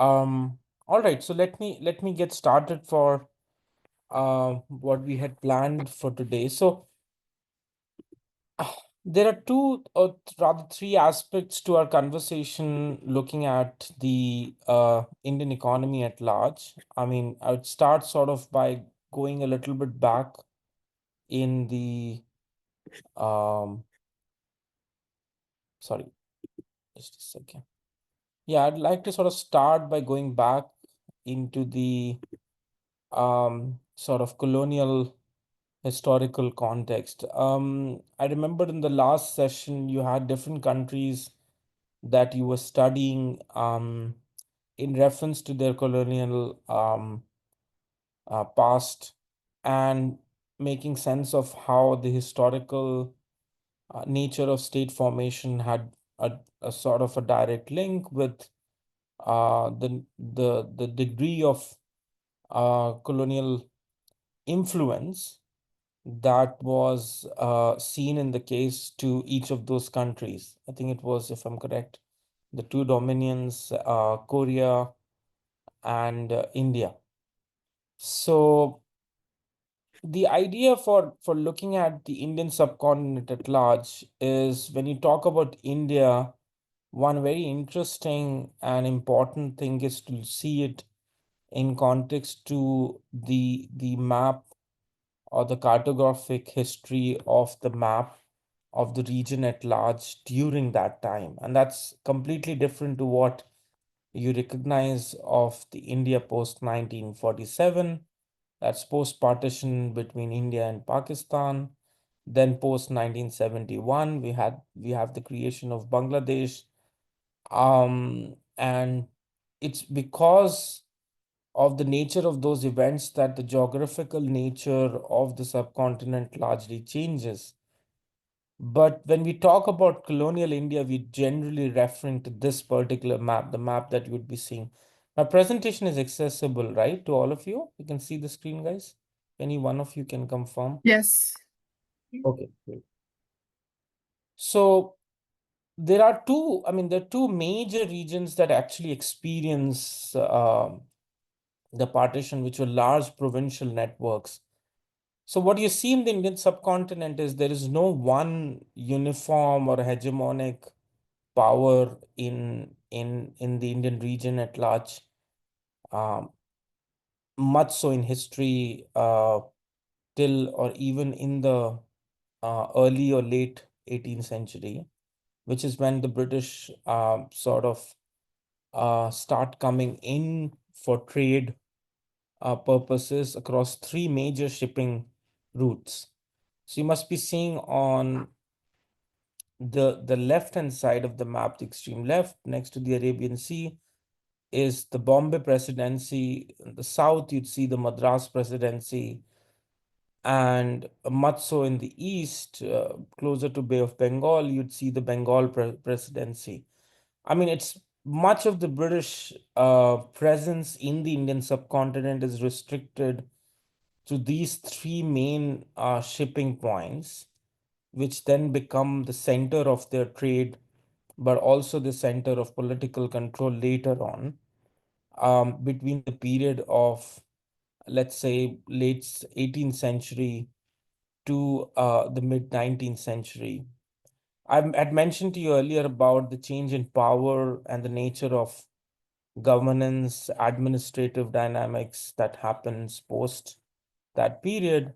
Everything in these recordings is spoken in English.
All right, so let me get started for what we had planned for today. So there are two or rather three aspects to our conversation looking at the Indian economy at large. I mean, I would start sort of by going a little bit back in the um sorry, just a second. Yeah, I'd like to sort of start by going back into the sort of colonial historical context. I remember in the last session you had different countries that you were studying in reference to their colonial past and making sense of how the historical nature of state formation had a sort of a direct link with the degree of colonial influence that was seen in the case to each of those countries. I think it was, if I'm correct, the two dominions, Korea and India. So the idea for looking at the Indian subcontinent at large is when you talk about India, one very interesting and important thing is to see it in context to the map or the cartographic history of the map of the region at large during that time. And that's completely different to what you recognize of the India post 1947. That's post partition between India and Pakistan. Then post 1971, we have the creation of Bangladesh. And it's because of the nature of those events that the geographical nature of the subcontinent largely changes. But when we talk about colonial India, we generally referring to this particular map, the map that you would be seeing. My presentation is accessible, right, to all of you? You can see the screen, guys. Any one of you can confirm. Yes. Okay, great. So there are two major regions that actually experience the partition, which were large provincial networks. So what you see in the Indian subcontinent is there is no one uniform or hegemonic power in the Indian region at large. Um, Much so in history, till or even in the early or late 18th century, which is when the British sort of start coming in for trade purposes across three major shipping routes. So you must be seeing on the left-hand side of the map, the extreme left, next to the Arabian Sea, is the Bombay Presidency. In the south, you'd see the Madras Presidency, and much so in the east, closer to Bay of Bengal, you'd see the Bengal Presidency. I mean, it's much of the British presence in the Indian subcontinent is restricted to these three main shipping points, which then become the center of their trade, but also the center of political control later on, between the period of, let's say, late 18th century to the mid 19th century. I had mentioned to you earlier about the change in power and the nature of governance, administrative dynamics that happens post that period.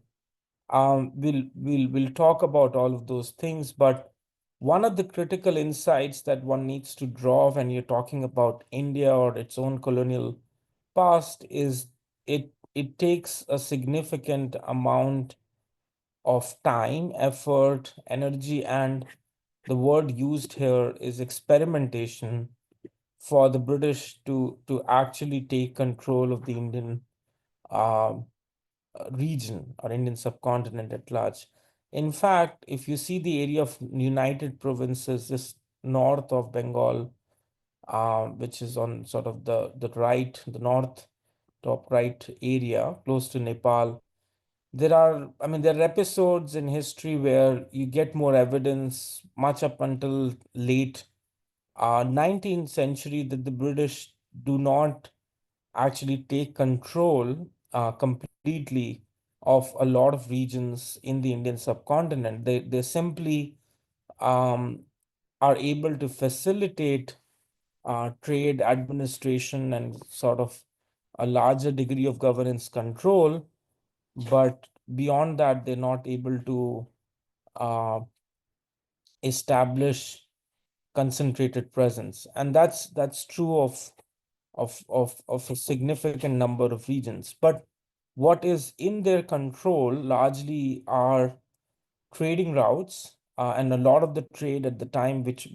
We'll talk about all of those things, but one of the critical insights that one needs to draw when you're talking about India or its own colonial past is it takes a significant amount of time, effort, energy, and the word used here is experimentation for the British to actually take control of the Indian um region or Indian subcontinent at large. In fact, if you see the area of United Provinces just north of Bengal, which is on sort of the right, the north top right area, close to Nepal, there are episodes in history where you get more evidence much up until late 19th century that the British do not actually take control completely of a lot of regions in the Indian subcontinent. They simply um, are able to facilitate trade administration and sort of a larger degree of governance control, but beyond that, they're not able to uh, establish concentrated presence, and that's true of a significant number of regions. But what is in their control largely are trading routes, and a lot of the trade at the time, which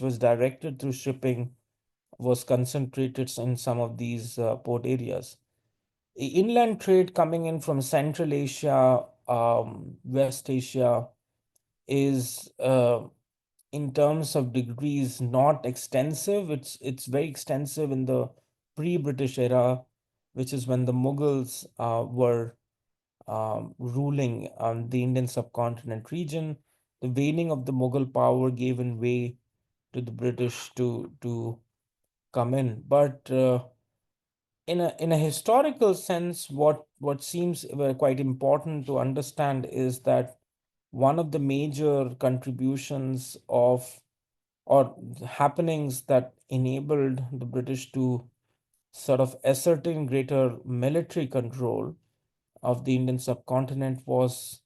was directed through shipping, was concentrated in some of these port areas. Inland trade coming in from Central Asia, West Asia, is in terms of degrees not extensive. It's very extensive in the pre-British era, which is when the Mughals were ruling on the Indian subcontinent region. The waning of the Mughal power gave in way to the British to come in. But in a historical sense, what seems quite important to understand is that one of the major contributions of or happenings that enabled the British to sort of ascertain greater military control of the Indian subcontinent was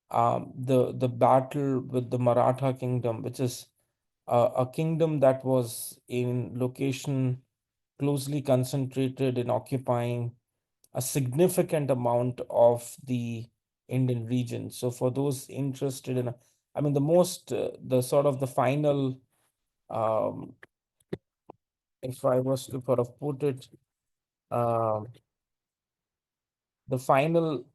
the battle with the Maratha kingdom, which is a kingdom that was in location closely concentrated in occupying a significant amount of the Indian region. So for those interested in, I mean, the sort of the final, um, if I was to sort of put it, um, the final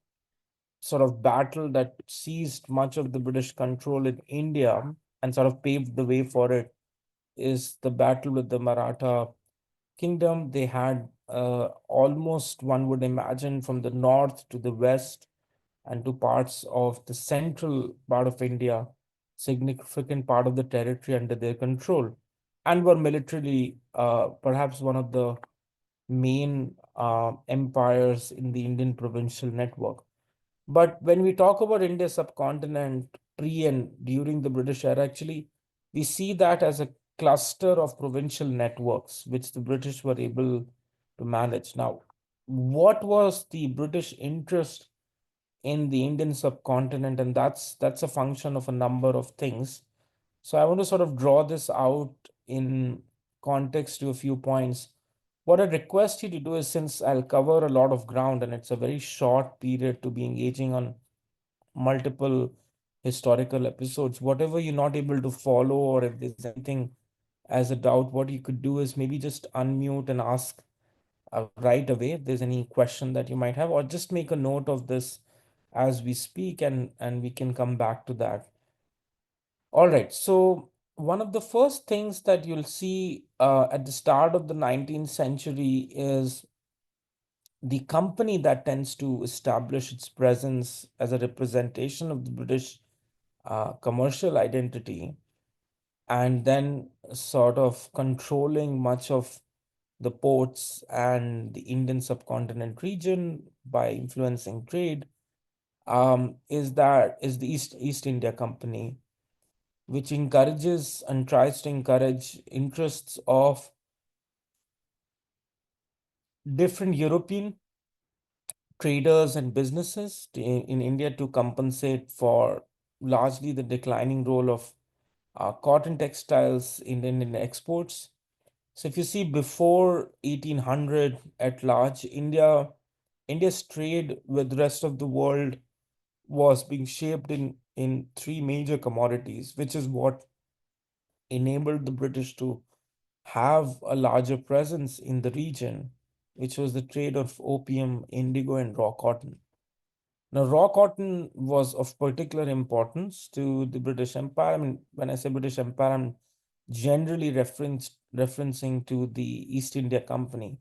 sort of battle that seized much of the British control in India and sort of paved the way for it is the battle with the Maratha kingdom. They had almost, one would imagine, from the north to the west and to parts of the central part of India, significant part of the territory under their control, and were militarily perhaps one of the main empires in the Indian provincial network. But when we talk about India subcontinent pre and during the British era, actually, we see that as a cluster of provincial networks, which the British were able to manage. Now, what was the British interest in the Indian subcontinent? And that's a function of a number of things. So I want to sort of draw this out in context to a few points. What I request you to do is, since I'll cover a lot of ground and it's a very short period to be engaging on multiple historical episodes, whatever you're not able to follow, or if there's anything as a doubt, what you could do is maybe just unmute and ask right away if there's any question that you might have, or just make a note of this as we speak, and we can come back to that. All right. So one of the first things that you'll see at the start of the 19th century is the company that tends to establish its presence as a representation of the British commercial identity, and then sort of controlling much of the ports and the Indian subcontinent region by influencing trade, is the East India Company, which encourages and tries to encourage interests of different European traders and businesses in India to compensate for largely the declining role of cotton textiles in Indian exports. So if you see before 1800 at large, India's trade with the rest of the world was being shaped in three major commodities, which is what enabled the British to have a larger presence in the region, which was the trade of opium, indigo, and raw cotton. Now, raw cotton was of particular importance to the British Empire. I mean, when I say British Empire, I'm generally referencing to the East India Company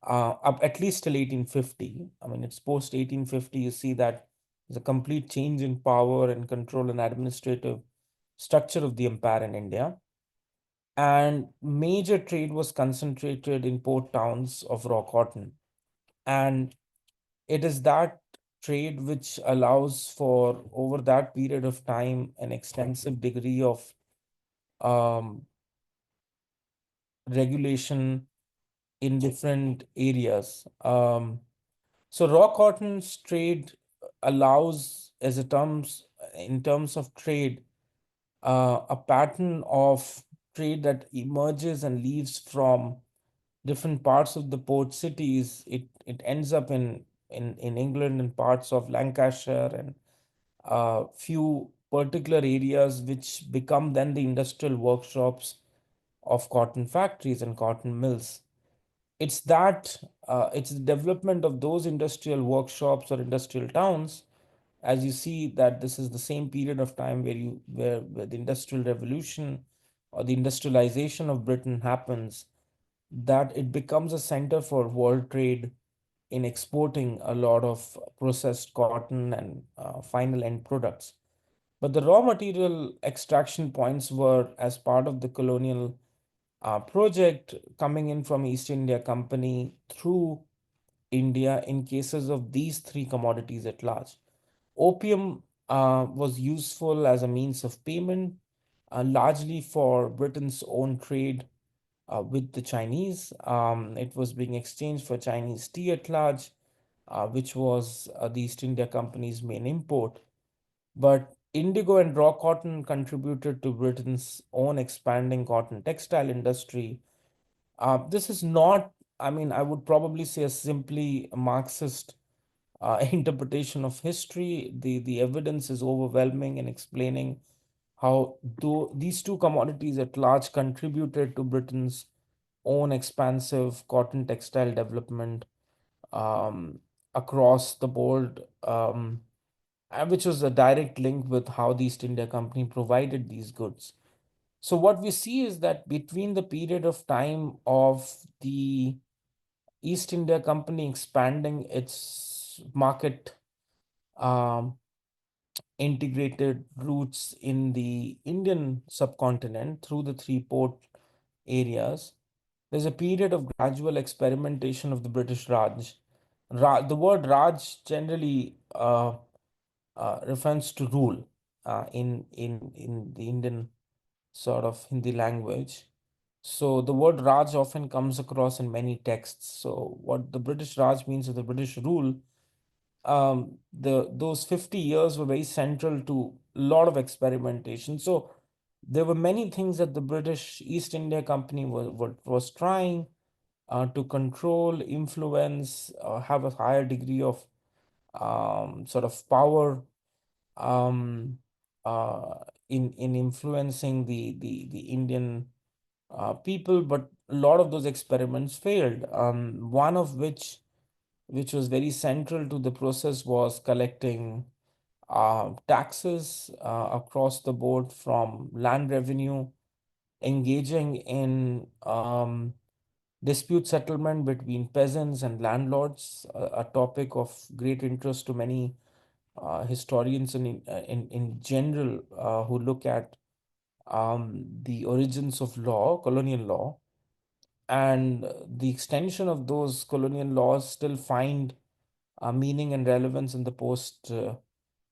up at least till 1850. I mean, it's post 1850, you see that there's a complete change in power and control and administrative structure of the empire in India. and major trade was concentrated in port towns of raw cotton. And it is that trade which allows for, over that period of time, an extensive degree of um, regulation in different areas. So raw cotton's trade allows, as a terms in terms of trade, a pattern of trade that emerges and leaves from different parts of the port cities. It ends up in England and parts of Lancashire and few particular areas which become then the industrial workshops of cotton factories and cotton mills. It's the development of those industrial workshops or industrial towns, as you see that this is the same period of time where the industrial revolution or the industrialization of Britain happens, that it becomes a center for world trade in exporting a lot of processed cotton and final end products. But the raw material extraction points were as part of the colonial project coming in from East India Company through India in cases of these three commodities at large. Opium was useful as a means of payment, largely for Britain's own trade with the Chinese. It was being exchanged for Chinese tea at large, which was the East India Company's main import. But indigo and raw cotton contributed to Britain's own expanding cotton textile industry. This is not, I mean, I would probably say a simply Marxist interpretation of history. The evidence is overwhelming in explaining how these two commodities at large contributed to Britain's own expansive cotton textile development um, across the board, which was a direct link with how the East India Company provided these goods. So what we see is that between the period of time of the East India Company expanding its market um, integrated routes in the Indian subcontinent through the three port areas, there's a period of gradual experimentation of the British Raj. The word Raj generally refers to rule in the Indian sort of Hindi language. So the word Raj often comes across in many texts. So what the British Raj means is the British rule. The those 50 years were very central to a lot of experimentation. So there were many things that the British East India Company was trying to control, influence, have a higher degree of sort of power um, uh, in influencing the Indian people, but a lot of those experiments failed. One of which was very central to the process was collecting taxes across the board from land revenue, engaging in dispute settlement between peasants and landlords, a topic of great interest to many historians and in general who look at the origins of law, colonial law, and the extension of those colonial laws still find meaning and relevance in the post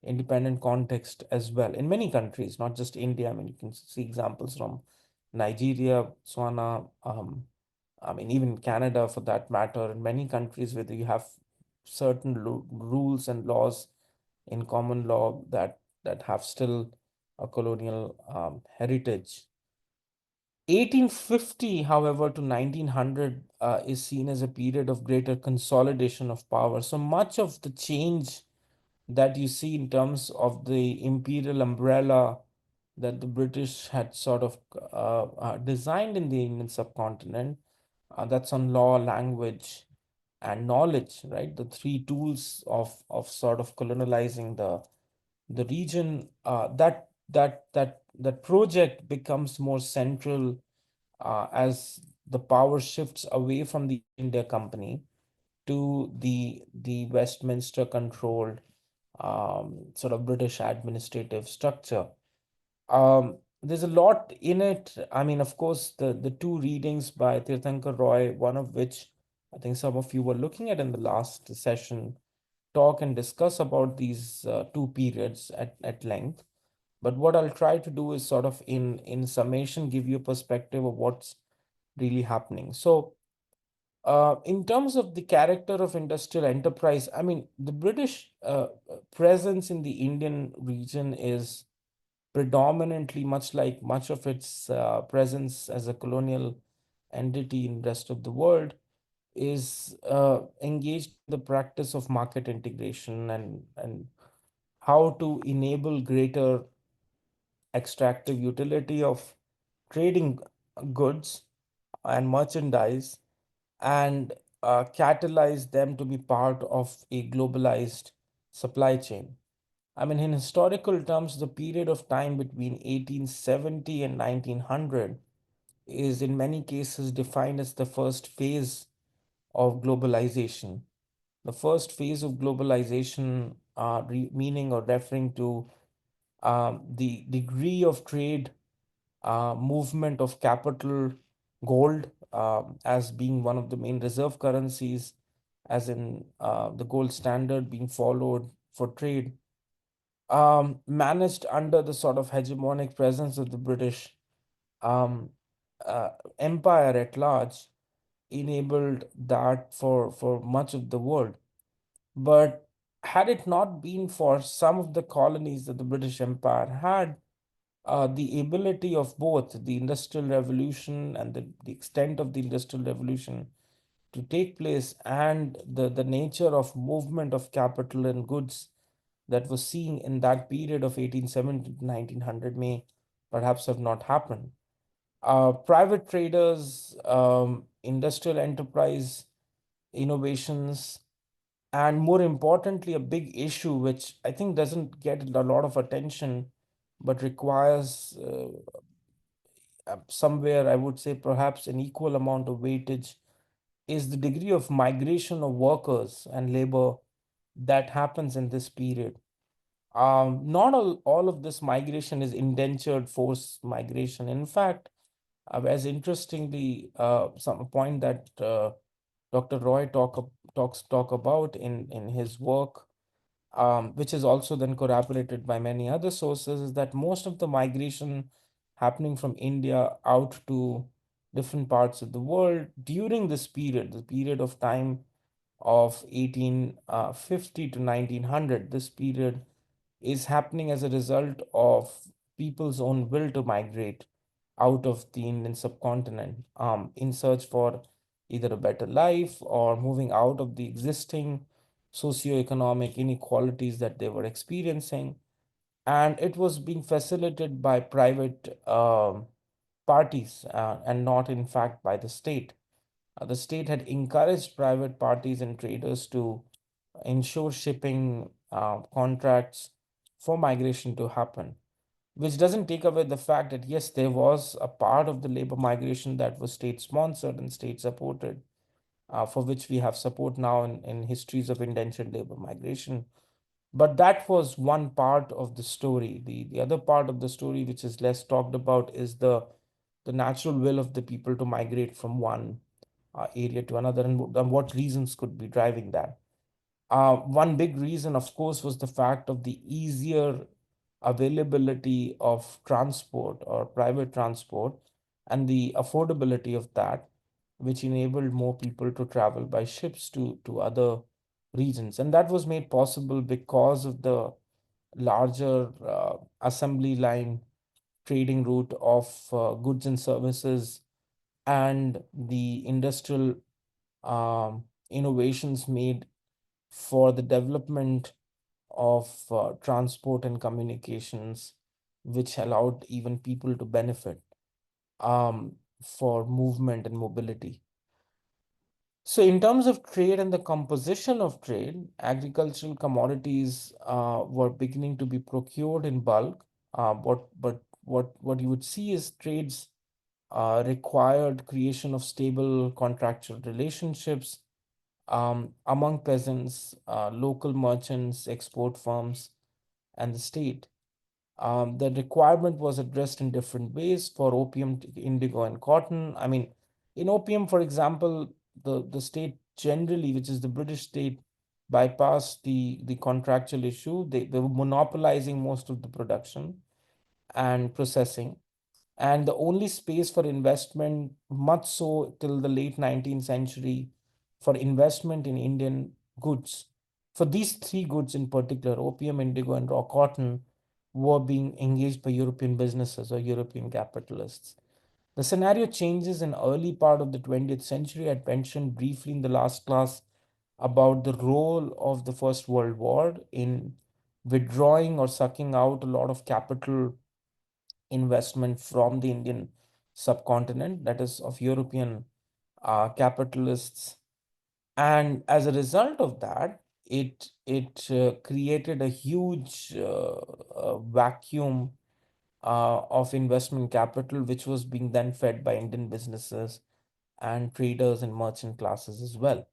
independent context as well in many countries, not just India. I mean, you can see examples from Nigeria, Botswana, I mean, even Canada for that matter, in many countries where you have certain rules and laws in common law that have still a colonial heritage. 1850, however, to 1900 is seen as a period of greater consolidation of power. So much of the change that you see in terms of the imperial umbrella that the British had sort of designed in the Indian subcontinent, that's on law, language, and knowledge, right? The three tools of sort of colonializing the region. That project becomes more central as the power shifts away from the India Company to the Westminster controlled sort of British administrative structure. there's a lot in it. I mean, of course, the two readings by Tirthankar Roy, one of which I think some of you were looking at in the last session, talk and discuss about these two periods at length. But what I'll try to do is sort of in summation give you a perspective of what's really happening. So, in terms of the character of industrial enterprise, I mean, the British presence in the Indian region is predominantly, much like much of its presence as a colonial entity in the rest of the world, is engaged in the practice of market integration and how to enable greater extractive utility of trading goods and merchandise and catalyze them to be part of a globalized supply chain. I mean, in historical terms, the period of time between 1870 and 1900 is in many cases defined as the first phase of globalization. The first phase of globalization, meaning or referring to the degree of trade, movement of capital, gold as being one of the main reserve currencies, as in the gold standard being followed for trade, managed under the sort of hegemonic presence of the British um, uh, empire at large, enabled that for much of the world. But had it not been for some of the colonies that the British Empire had, the ability of both the Industrial Revolution and the extent of the Industrial Revolution to take place and the nature of movement of capital and goods that was seen in that period of 1870 to 1900 may perhaps have not happened. Private traders, industrial enterprise, innovations, and more importantly, a big issue which I think doesn't get a lot of attention but requires somewhere, I would say, perhaps an equal amount of weightage, is the degree of migration of workers and labor that happens in this period. Not all of this migration is indentured force migration. In fact, as interestingly, some point that Dr. Roy talk about in his work, which is also then corroborated by many other sources, is that most of the migration happening from India out to different parts of the world during this period, the period of time of 1850 to 1900, this period is happening as a result of people's own will to migrate out of the Indian subcontinent in search for either a better life or moving out of the existing socioeconomic inequalities that they were experiencing. And it was being facilitated by private parties and not, in fact, by the state. The state had encouraged private parties and traders to ensure shipping contracts for migration to happen, which doesn't take away the fact that, yes, there was a part of the labor migration that was state sponsored and state supported, for which we have support now in histories of indentured labor migration. But that was one part of the story. The other part of the story, which is less talked about, is the natural will of the people to migrate from one area to another, and what reasons could be driving that. One big reason, of course, was the fact of the easier availability of transport or private transport and the affordability of that, which enabled more people to travel by ships to other regions. And that was made possible because of the larger assembly line trading route of goods and services and the industrial innovations made for the development of transport and communications, which allowed even people to benefit for movement and mobility. So, in terms of trade and the composition of trade, agricultural commodities were beginning to be procured in bulk. What you would see is trades required creation of stable contractual relationships among peasants, local merchants, export firms, and the state. The requirement was addressed in different ways for opium, indigo, and cotton. I mean, in opium, for example, the state generally, which is the British state, bypassed the contractual issue. They were monopolizing most of the production and processing. And the only space for investment, much so till the late 19th century, for investment in Indian goods, for these three goods in particular, opium, indigo, and raw cotton, were being engaged by European businesses or European capitalists. The scenario changes in early part of the 20th century. I mentioned briefly in the last class about the role of the First World War in withdrawing or sucking out a lot of capital investment from the Indian subcontinent, that is, of European capitalists. And as a result of that, it created a huge vacuum of investment capital, which was being then fed by Indian businesses and traders and merchant classes as well.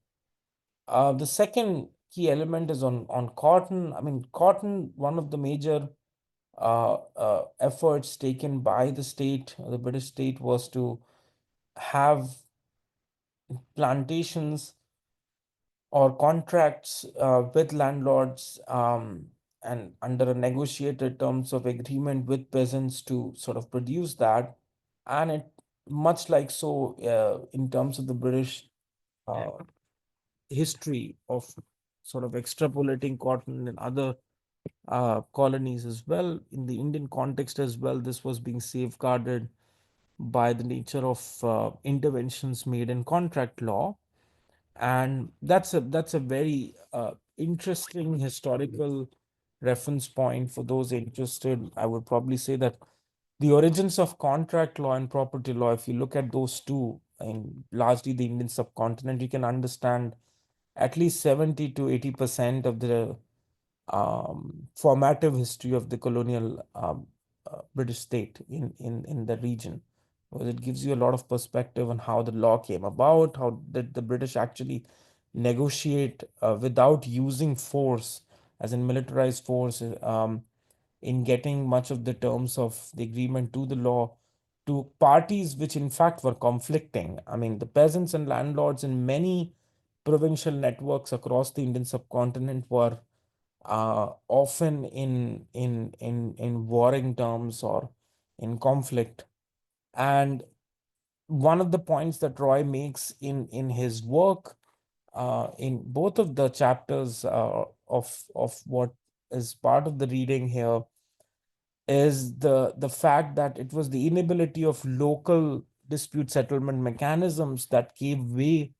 The second key element is on cotton. I mean, cotton, one of the major efforts taken by the state, the British state, was to have plantations or contracts with landlords, and under a negotiated terms of agreement with peasants to sort of produce that. And it, much like so, in terms of the British uh, history of sort of extrapolating cotton and other colonies as well, in the Indian context as well, this was being safeguarded by the nature of interventions made in contract law. And that's a very interesting historical reference point for those interested. I would probably say that the origins of contract law and property law, if you look at those two in largely the Indian subcontinent, you can understand at least 70 to 80% of the formative history of the colonial British state in the region, because it gives you a lot of perspective on how the law came about, how did the British actually negotiate without using force, as in militarized force, in getting much of the terms of the agreement to the law to parties which in fact were conflicting. I mean, the peasants and landlords in many provincial networks across the Indian subcontinent were often in warring terms or in conflict. And one of the points that Roy makes in his work, in both of the chapters of what is part of the reading here, is the fact that it was the inability of local dispute settlement mechanisms that gave way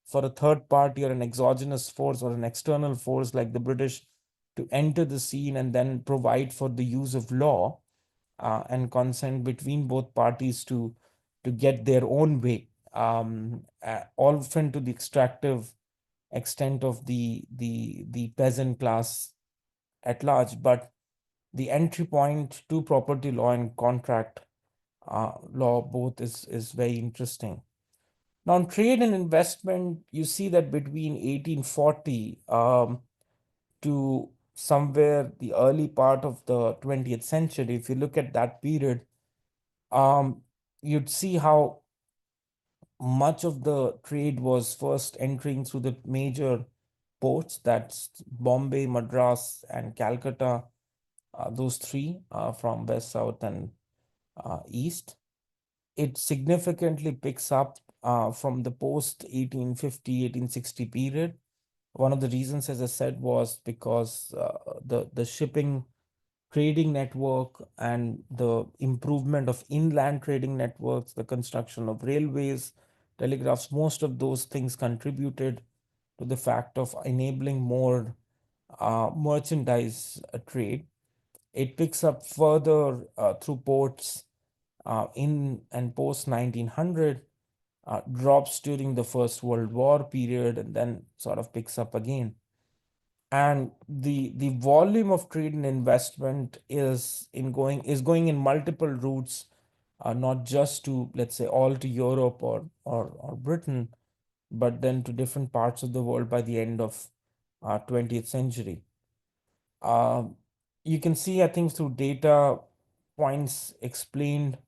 for a third party or an exogenous force or an external force like the British to enter the scene and then provide for the use of law and consent between both parties to get their own way, often to the extractive extent of the peasant class at large. But the entry point to property law and contract law both is very interesting. Now, in trade and investment, you see that between 1840 to somewhere the early part of the 20th century, if you look at that period, um, you'd see how much of the trade was first entering through the major ports, that's Bombay, Madras, and Calcutta, those three from west, south, and east. It significantly picks up from the post 1850, 1860 period. One of the reasons, as I said, was because the shipping trading network and the improvement of inland trading networks, the construction of railways, telegraphs, most of those things contributed to the fact of enabling more merchandise trade. It picks up further through ports in and post 1900, drops during the First World War period, and then sort of picks up again. And the volume of trade and investment is going in multiple routes, not just to, let's say, all to Europe or Britain, but then to different parts of the world by the end of 20th century. Um, you can see, I think, through data points explained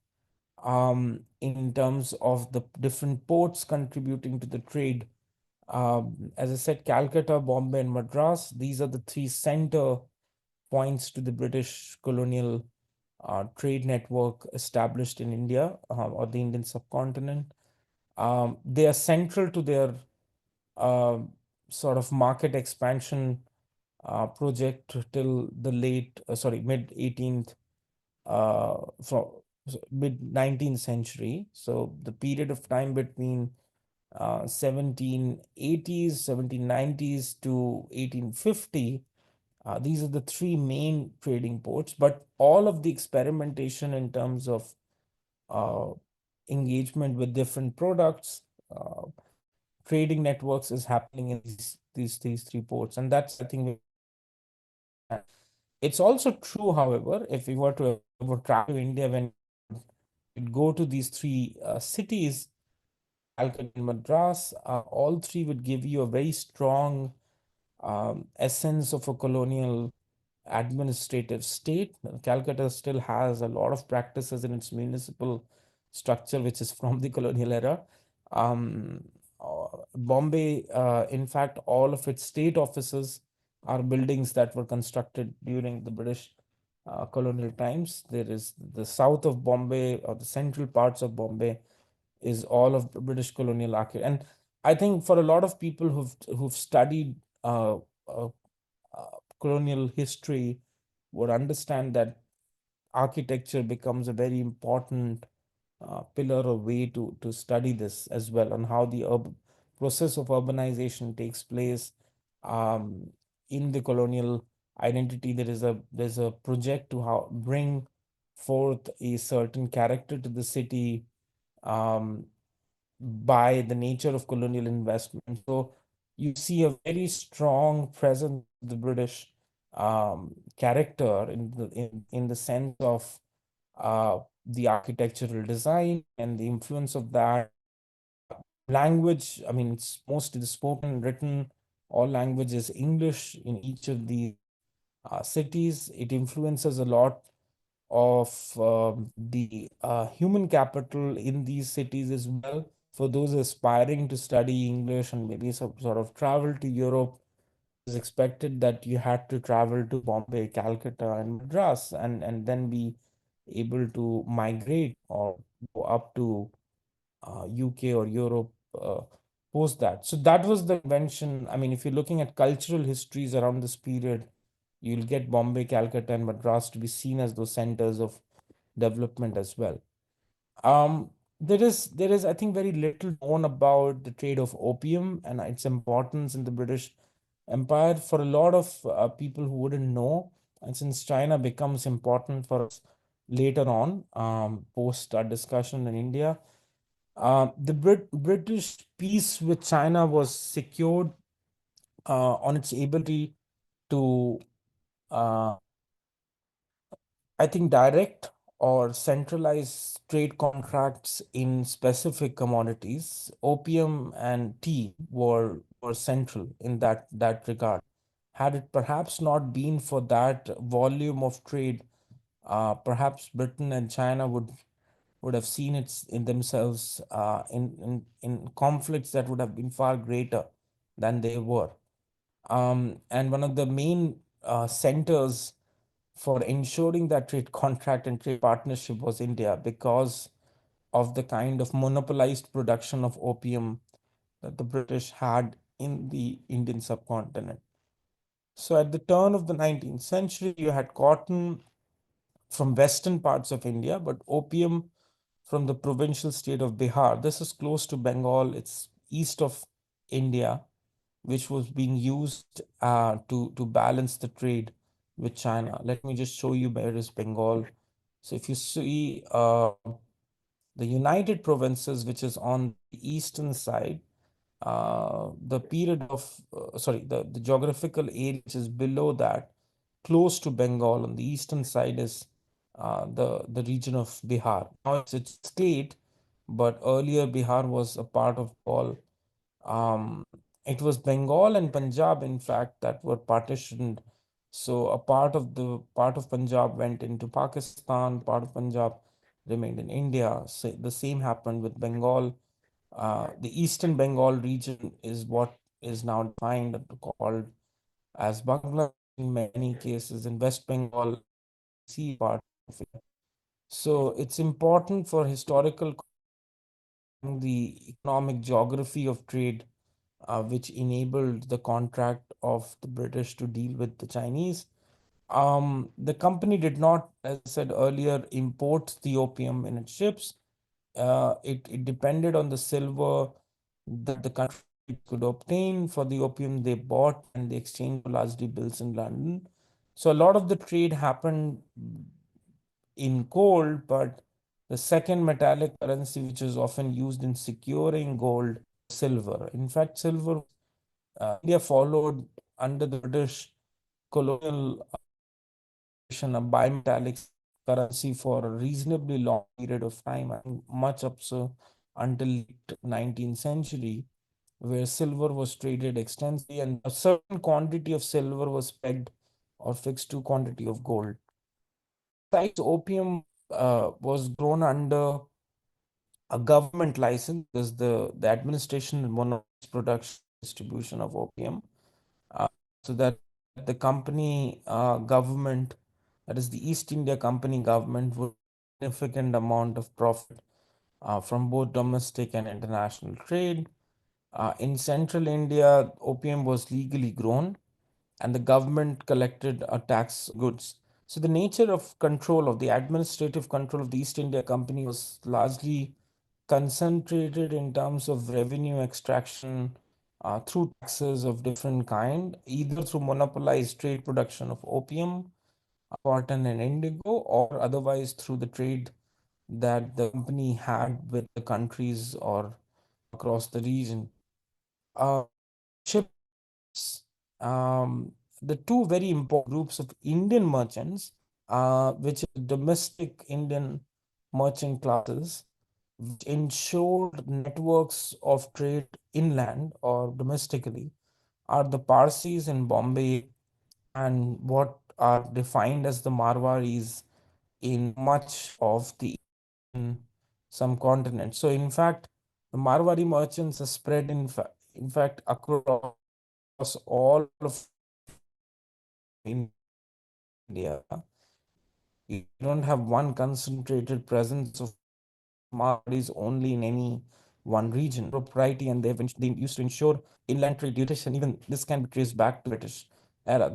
in terms of the different ports contributing to the trade. As I said, Calcutta, Bombay, and Madras, these are the three center points to the British colonial trade network established in India or the Indian subcontinent. They are central to their uh, sort of market expansion project till the mid 18th, from mid 19th century. So the period of time between 1780s, 1790s to 1850, these are the three main trading ports, but all of the experimentation in terms of uh, engagement with different products, uh, trading networks is happening in these three ports, and that's, I think, very important to understand. It's also true, however, if we were to ever travel to India, when you'd go to these three cities, Calcutta and Madras, all three would give you a very strong essence of a colonial administrative state. Calcutta still has a lot of practices in its municipal structure, which is from the colonial era. Um, Bombay, in fact, all of its state offices are buildings that were constructed during the British colonial times. There is the south of Bombay, or the central parts of Bombay, is all of British colonial architecture. And I think for a lot of people who've studied uh, uh, colonial history would understand that architecture becomes a very important pillar or way to study this as well, on how the process of urbanization takes place um, in the colonial identity. There's a project to how bring forth a certain character to the city um, by the nature of colonial investment. So you see a very strong presence of the British character in the sense of the architectural design and the influence of that. Language, I mean, it's mostly the spoken, written, all language is English in each of these cities. It influences a lot of the human capital in these cities as well. For those aspiring to study English and maybe some sort of travel to Europe, it was expected that you had to travel to Bombay, Calcutta, and Madras, and then be able to migrate or go up to UK or Europe post that. So that was the invention. I mean, if you're looking at cultural histories around this period, you'll get Bombay, Calcutta, and Madras to be seen as those centers of development as well. There is, I think, very little known about the trade of opium and its importance in the British Empire. For a lot of people who wouldn't know, and since China becomes important for us later on, post our discussion in India, the British peace with China was secured on its ability to, uh, I think, direct or centralize trade contracts in specific commodities. Opium and tea were central in that regard. Had it perhaps not been for that volume of trade, perhaps Britain and China would have seen it in themselves in conflicts that would have been far greater than they were. And one of the main centers for ensuring that trade contract and trade partnership was India, because of the kind of monopolized production of opium that the British had in the Indian subcontinent. So at the turn of the 19th century, you had cotton from western parts of India, but opium from the provincial state of Bihar. This is close to Bengal, it's east of India, which was being used to balance the trade with China. Let me just show you where is Bengal. So if you see the United Provinces, which is on the eastern side, the period of, sorry, the geographical area which is below that, close to Bengal on the eastern side, is the region of Bihar. Now it's state, but earlier Bihar was a part of Bengal. It was Bengal and Punjab, in fact, that were partitioned So a part of Punjab went into Pakistan, part of Punjab remained in India. So the same happened with Bengal. The Eastern Bengal region is what is now defined and called as Bangladesh in many cases, in West Bengal, sea part of it. So it's important for historical the economic geography of trade, which enabled the contract of the British to deal with the Chinese. The company did not, as I said earlier, import the opium in its ships. It depended on the silver that the country could obtain for the opium they bought, and they exchanged largely bills in London. So a lot of the trade happened in gold, but the second metallic currency, which is often used in securing gold, silver. In fact, silver, India followed under the British colonial a bimetallic currency for a reasonably long period of time, and much up so until 19th century, where silver was traded extensively and a certain quantity of silver was pegged or fixed to quantity of gold. Besides, opium was grown under a government license because the administration and monopolized production distribution of opium. So that the company government, that is the East India Company government, would significant amount of profit from both domestic and international trade. In central India, opium was legally grown and the government collected a tax goods. So the nature of control of the administrative control of the East India Company was largely concentrated in terms of revenue extraction through taxes of different kind, either through monopolized trade production of opium, cotton, and indigo, or otherwise through the trade that the company had with the countries or across the region. Uh, ships, the two very important groups of Indian merchants, which are domestic Indian merchant classes, which ensured networks of trade inland or domestically, are the Parsis in Bombay and what are defined as the Marwaris in much of the subcontinent. So, in fact, the Marwari merchants are spread in fact across all of India. You don't have one concentrated presence of Marwaris only in any one region. Propriety, and they used to ensure inland trade duties, and even this can be traced back to British era.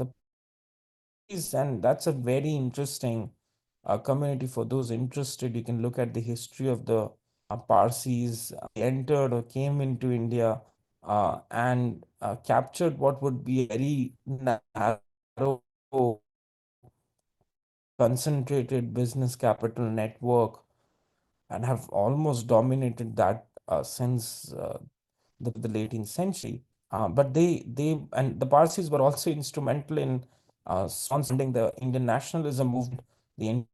And that's a very interesting community for those interested. You can look at the history of the Parsis. They entered or came into India and captured what would be a very narrow, concentrated business capital network and have almost dominated that since the late 18th century. But they and the Parsis were also instrumental in sponsoring the Indian nationalism movement, the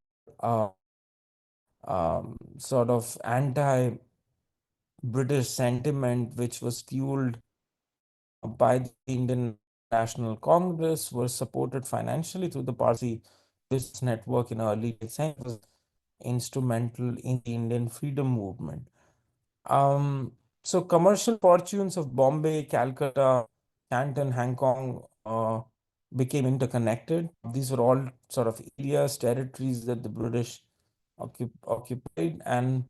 uh, sort of anti-British sentiment, which was fueled by the Indian National Congress, were supported financially through the Parsi business network in early century, was instrumental in the Indian freedom movement. Um, so commercial fortunes of Bombay, Calcutta, Canton, Hong Kong became interconnected. These were all sort of areas, territories that the British occupied and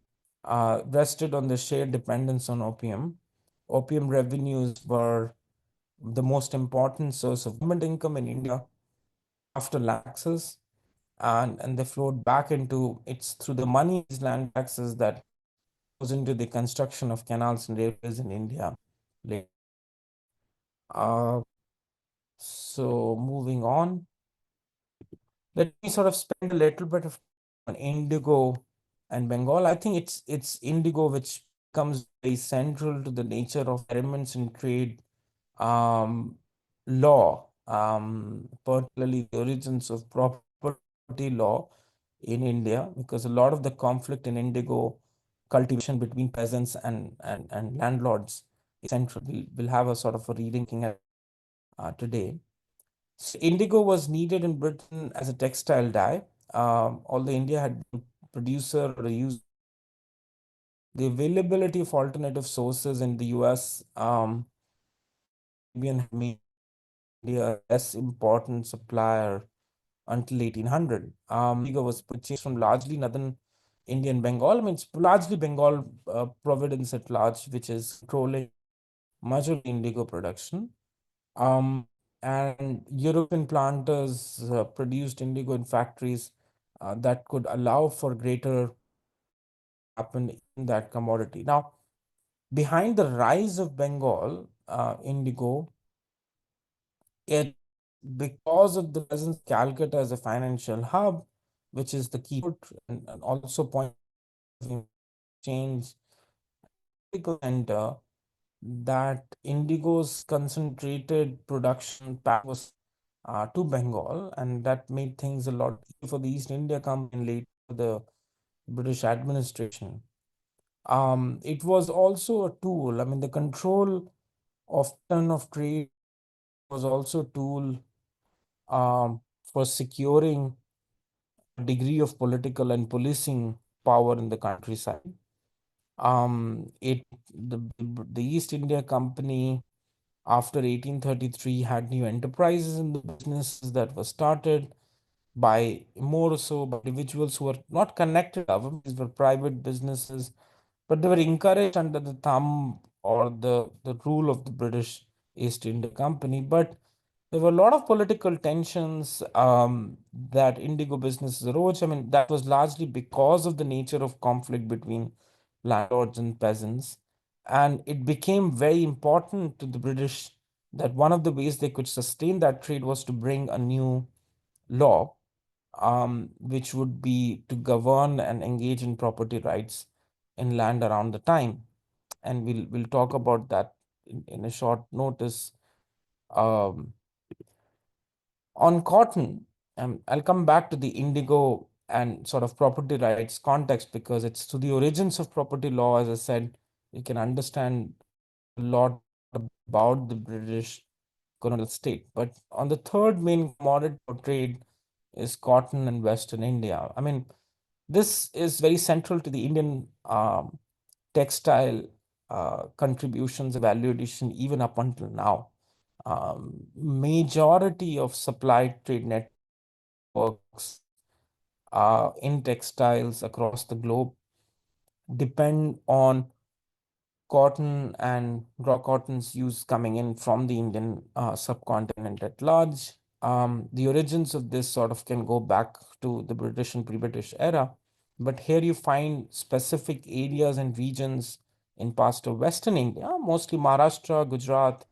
rested on the shared dependence on opium. Opium revenues were the most important source of government income in India after land taxes, and they flowed back into it's through the money these land taxes that goes into the construction of canals and railways in India. Uh, so moving on, let me sort of spend a little bit of on indigo and Bengal. I think it's indigo which becomes very central to the nature of experiments in trade law, particularly the origins of property law in India, because a lot of the conflict in indigo cultivation between peasants and landlords is central. We'll have a sort of a reading at today. So indigo was needed in Britain as a textile dye. Although India had been a producer or a user, the availability of alternative sources in the US, Caribbean had made India a less important supplier until 1800. Indigo was purchased from largely northern Indian Bengal. I mean, it's largely Bengal province at large, which is controlling much of indigo production. Um, and European planters produced indigo in factories that could allow for greater happen in that commodity. Now, behind the rise of Bengal indigo, it because of the presence of Calcutta as a financial hub, which is the key port and also point of exchange center, that indigo's concentrated production was to Bengal, and that made things a lot easier for the East India Company and later the British administration. It was also a tool. I mean, the control of turn of trade was also a tool for securing a degree of political and policing power in the countryside. It the East India Company after 1833 had new enterprises in the businesses that were started by more so by individuals who were not connected to government. These were private businesses, but they were encouraged under the thumb or the rule of the British East India Company. But there were a lot of political tensions that indigo businesses arose. I mean, that was largely because of the nature of conflict between landlords and peasants. And it became very important to the British that one of the ways they could sustain that trade was to bring a new law, which would be to govern and engage in property rights in land around the time. And we'll talk about that in a short notice. Um, on cotton, I'll come back to the indigo and sort of property rights context because it's to the origins of property law. As I said, you can understand a lot about the British colonial state. But on the third main commodity of trade is cotton in Western India. I mean, this is very central to the Indian textile contributions and value addition even up until now. Majority of supply trade networks in textiles across the globe depend on cotton and raw cottons use coming in from the Indian subcontinent at large. The origins of this sort of can go back to the British and pre-British era, but here you find specific areas and regions in parts of Western India, mostly Maharashtra, Gujarat,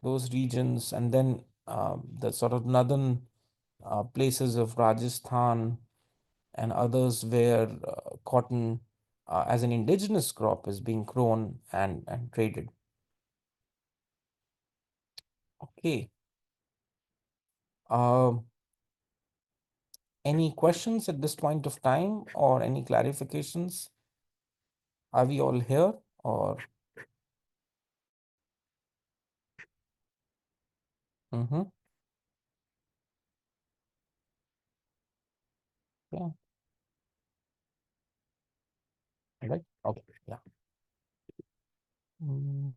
those regions, and then the sort of northern places of Rajasthan and others where cotton as an indigenous crop is being grown and traded. Okay. Uh, any questions at this point of time or any clarifications? Are we all here or? Mm-hmm. Yeah. Right. Okay. Yeah. Mm.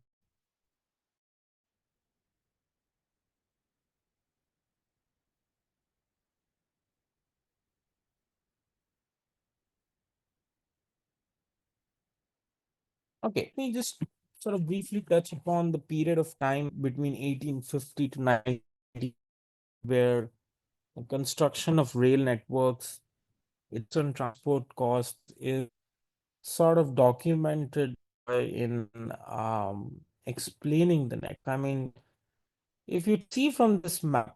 Okay. Let me just sort of briefly touch upon the period of time between 1850 to 1990, where the construction of rail networks, its own transport costs is sort of documented in explaining the net. I mean, if you see from this map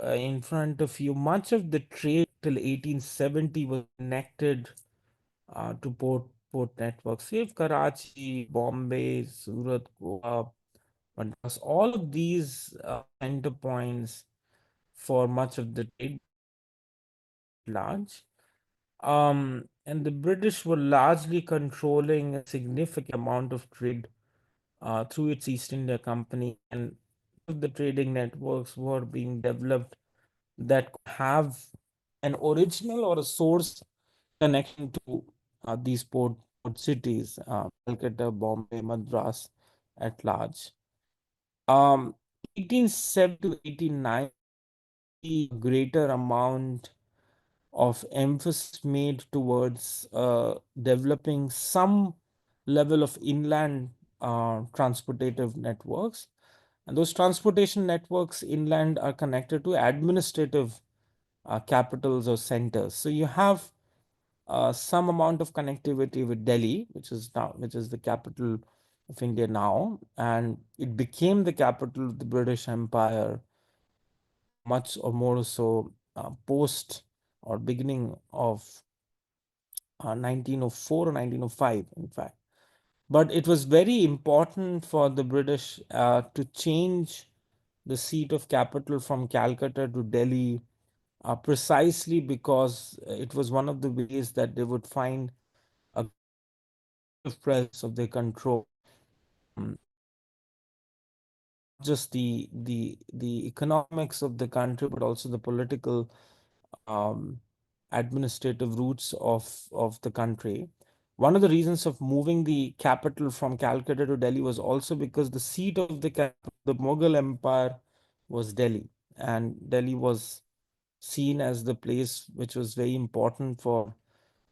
in front of you, much of the trade till 1870 was connected to port networks. Say Karachi, Bombay, Surat, Goa, Madras, all of these center points for much of the trade large. And the British were largely controlling a significant amount of trade through its East India Company. And of the trading networks were being developed that could have an original or a source connection to these port cities, Calcutta, Bombay, Madras at large. 1870 to 1890, greater amount of emphasis made towards developing some level of inland transportative networks. And those transportation networks inland are connected to administrative capitals or centers. So you have some amount of connectivity with Delhi, which is the capital of India now, and it became the capital of the British Empire, much or more so post or beginning of 1904 or 1905, in fact. But it was very important for the British to change the seat of capital from Calcutta to Delhi, precisely because it was one of the ways that they would find a presence of their control, um, just the economics of the country, but also the political um, administrative roots of the country. One of the reasons of moving the capital from Calcutta to Delhi was also because the seat of the Mughal Empire was Delhi, and Delhi was seen as the place which was very important for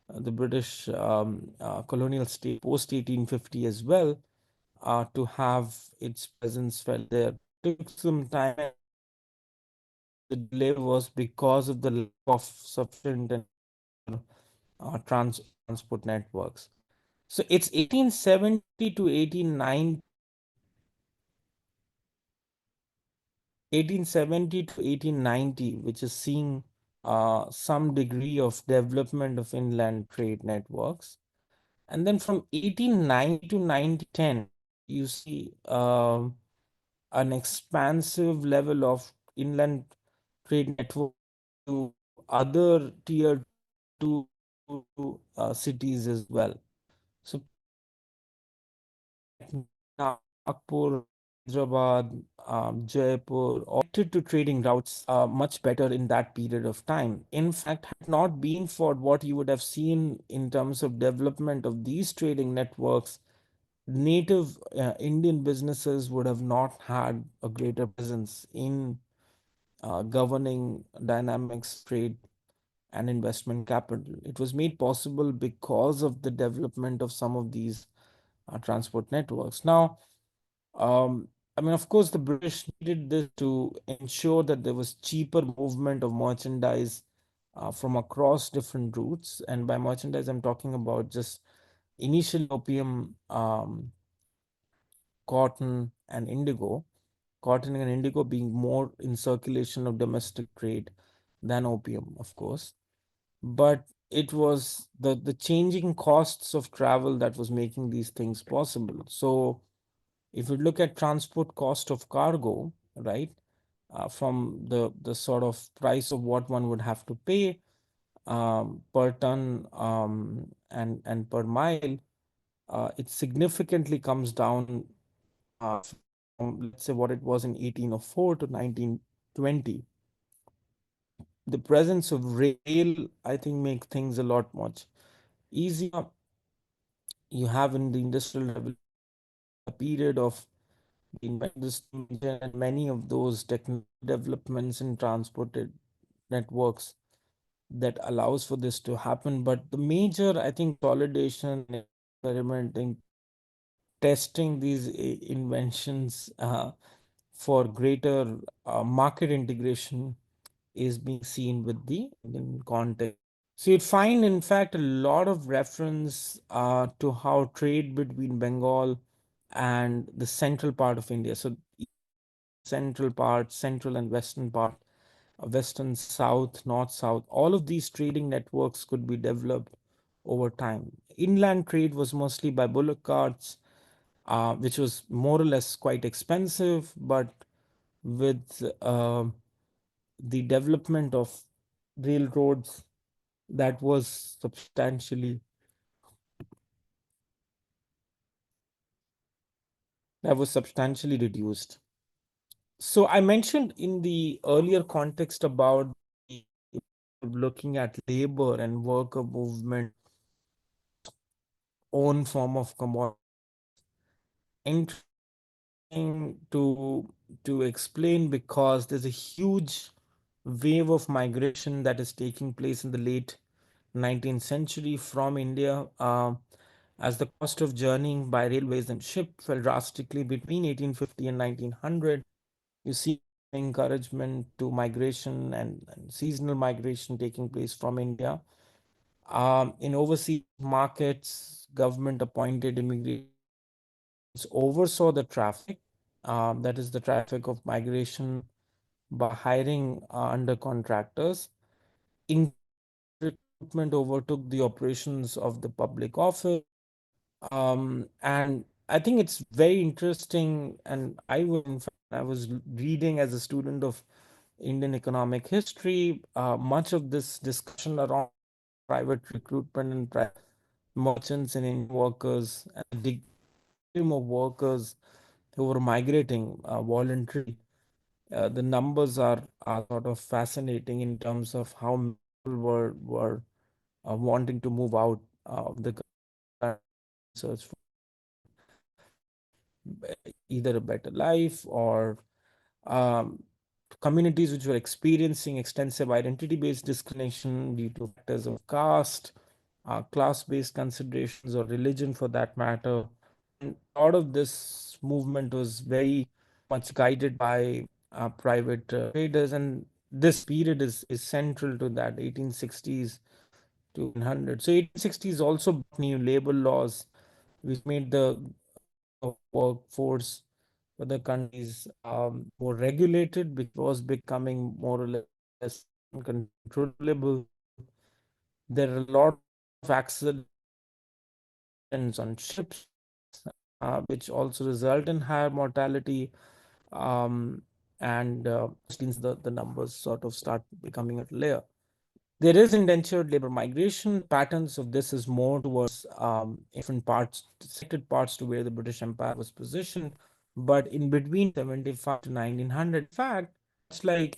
the British colonial state post 1850 as well, to have its presence felt there. It took some time. The delay was because of the lack of sufficient and transport networks. So it's 1870 to 1870 to 1890, which is seeing some degree of development of inland trade networks. And then from 1890 to 1910, you see an expansive level of inland trade network to other tier two cities as well. So Nagpur, Hyderabad, Jaipur, all connected to trading routes much better in that period of time. In fact, had not been for what you would have seen in terms of development of these trading networks, native Indian businesses would have not had a greater presence in governing dynamics, trade, and investment capital. It was made possible because of the development of some of these transport networks. Now, I mean, of course, the British needed this to ensure that there was cheaper movement of merchandise from across different routes. And by merchandise, I'm talking about just initial opium, cotton, and indigo. Cotton and indigo being more in circulation of domestic trade than opium, of course. But it was the changing costs of travel that was making these things possible. So if you look at transport cost of cargo, right, from the sort of price of what one would have to pay per ton and per mile, it significantly comes down from, let's say, what it was in 1804 to 1920. The presence of rail, I think, make things a lot much easier. You have in the industrial revolution a period of the invention and many of those technical developments in transported networks that allows for this to happen. But the major, I think, consolidation, experimenting, testing these inventions for greater market integration is being seen with the Indian context. So you'd find, in fact, a lot of reference to how trade between Bengal and the central part of India. So central part, central and western part, western, south, north, south, all of these trading networks could be developed over time. Inland trade was mostly by bullock carts, which was more or less quite expensive, but with the development of railroads, that was substantially reduced. So I mentioned in the earlier context about the looking at labor and worker movement, own form of commodity. Interesting to explain because there's a huge wave of migration that is taking place in the late 19th century from India, as the cost of journeying by railways and ship fell drastically between 1850 and 1900. You see encouragement to migration and seasonal migration taking place from India. In overseas markets, government appointed immigration oversaw the traffic, that is the traffic of migration, by hiring under contractors. In recruitment overtook the operations of the public office. And I think it's very interesting. And in fact, I was reading as a student of Indian economic history, much of this discussion around private recruitment and merchants and Indian workers and the volume of workers who were migrating voluntarily. The numbers are sort of fascinating in terms of how many people were wanting to move out of the search for either a better life or um, communities which were experiencing extensive identity-based discrimination due to factors of caste, class-based considerations, or religion for that matter. And a lot of this movement was very much guided by private traders, and this period is central to that 1860s to 100. So 1860s also brought new labor laws, which made the workforce for the countries more regulated, because it was becoming more or less uncontrollable. There are a lot of accidents on ships, which also result in higher mortality. Um, and the numbers sort of start becoming a layer. There is indentured labor migration. Patterns of this is more towards different parts, selected parts to where the British Empire was positioned. But in between 75 to 1900, in fact, it's like,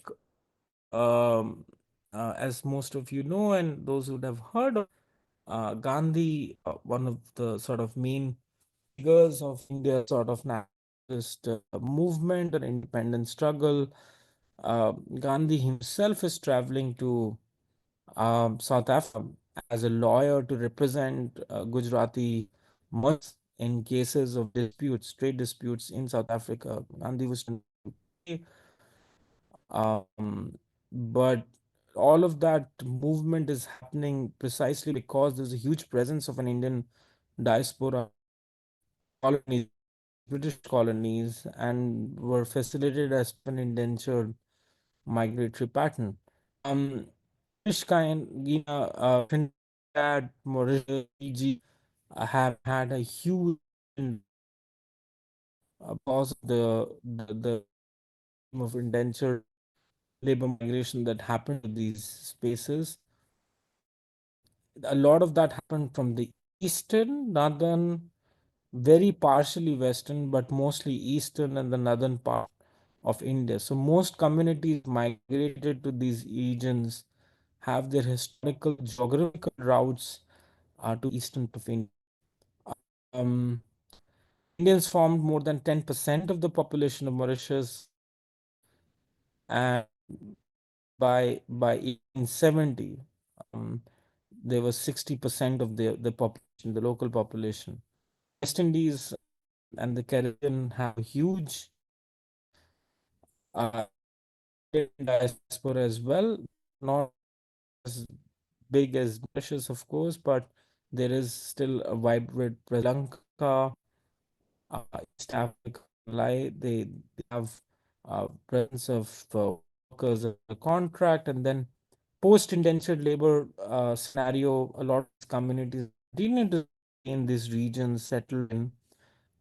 um, as most of you know, and those who would have heard of Gandhi, one of the sort of main figures of India's sort of nationalist movement or independent struggle. Gandhi himself is traveling to South Africa as a lawyer to represent Gujarati merchants in cases of disputes, trade disputes in South Africa. Gandhi was um, but all of that movement is happening precisely because there's a huge presence of an Indian diaspora colonies, British colonies, and were facilitated as an indentured migratory pattern. Um, British Guiana, Trinidad, Mauritius, Fiji have had a huge because of the of indentured labor migration that happened to these spaces. A lot of that happened from the eastern, northern, very partially western, but mostly eastern and the northern part of India. So most communities migrated to these regions have their historical geographical routes to eastern part of India. Um, Indians formed more than 10% of the population of Mauritius, and by 1870, um, there was 60% of the population, the local population. West Indies and the Caribbean have a huge uh, diaspora as well, not as big as Mauritius, of course, but there is still a vibrant Sri Lanka, East Africa, they have presence of workers under contract, and then post indentured labor scenario. A lot of communities continue to in these regions settled in.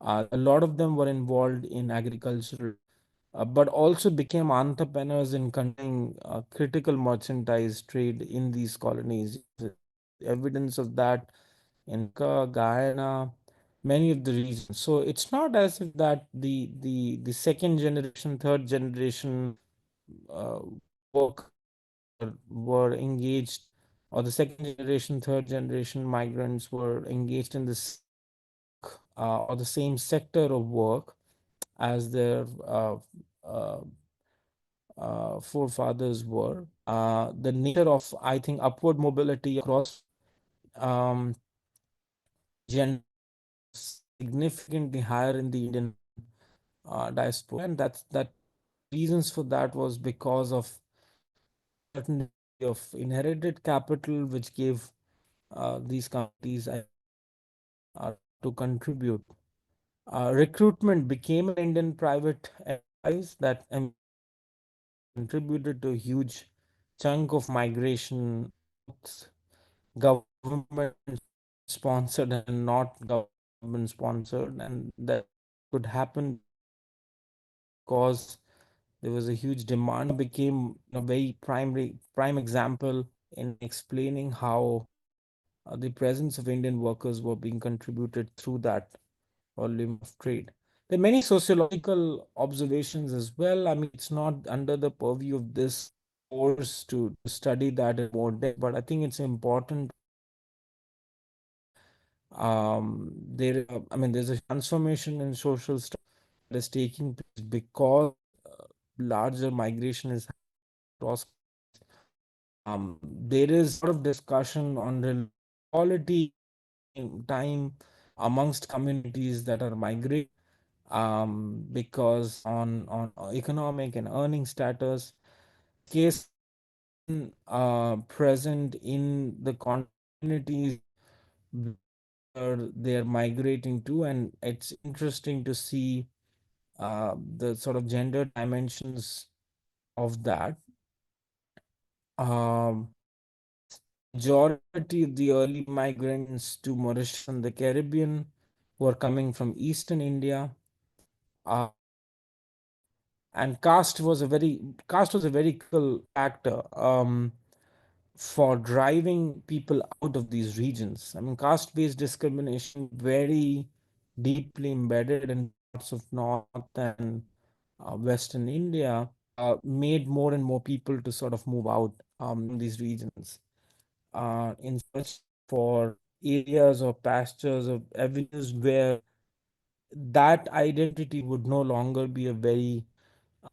A lot of them were involved in agricultural, but also became entrepreneurs in conducting critical merchandise trade in these colonies. Evidence of that in Guyana, many of the regions. So it's not as if that the second generation, third generation uh, work were engaged, or the second generation, third generation migrants were engaged in this or the same sector of work as their uh, forefathers were. The nature of, I think, upward mobility across um, gender significantly higher in the Indian diaspora, and that reasons for that was because of certain degree of inherited capital, which gave these companies to contribute. Recruitment became an Indian private enterprise that contributed to a huge chunk of migration, both government sponsored and not government sponsored, and that could happen because there was a huge demand. Became a very prime example in explaining how the presence of Indian workers were being contributed through that volume of trade. There are many sociological observations as well. I mean, it's not under the purview of this course to study that in more depth, but I think it's important. I mean, there's a transformation in social structure that is taking place because larger migration is across. There is a lot of discussion on the quality time amongst communities that are migrating because on economic and earning status case present in the communities where they're migrating to, and it's interesting to see the sort of gender dimensions of that. um, Majority of the early migrants to Mauritius and the Caribbean were coming from Eastern India. Uh, and caste was a very critical factor for driving people out of these regions. I mean, caste-based discrimination very deeply embedded in parts of North and Western India made more and more people to sort of move out in these regions in search for areas or pastures or avenues where that identity would no longer be a very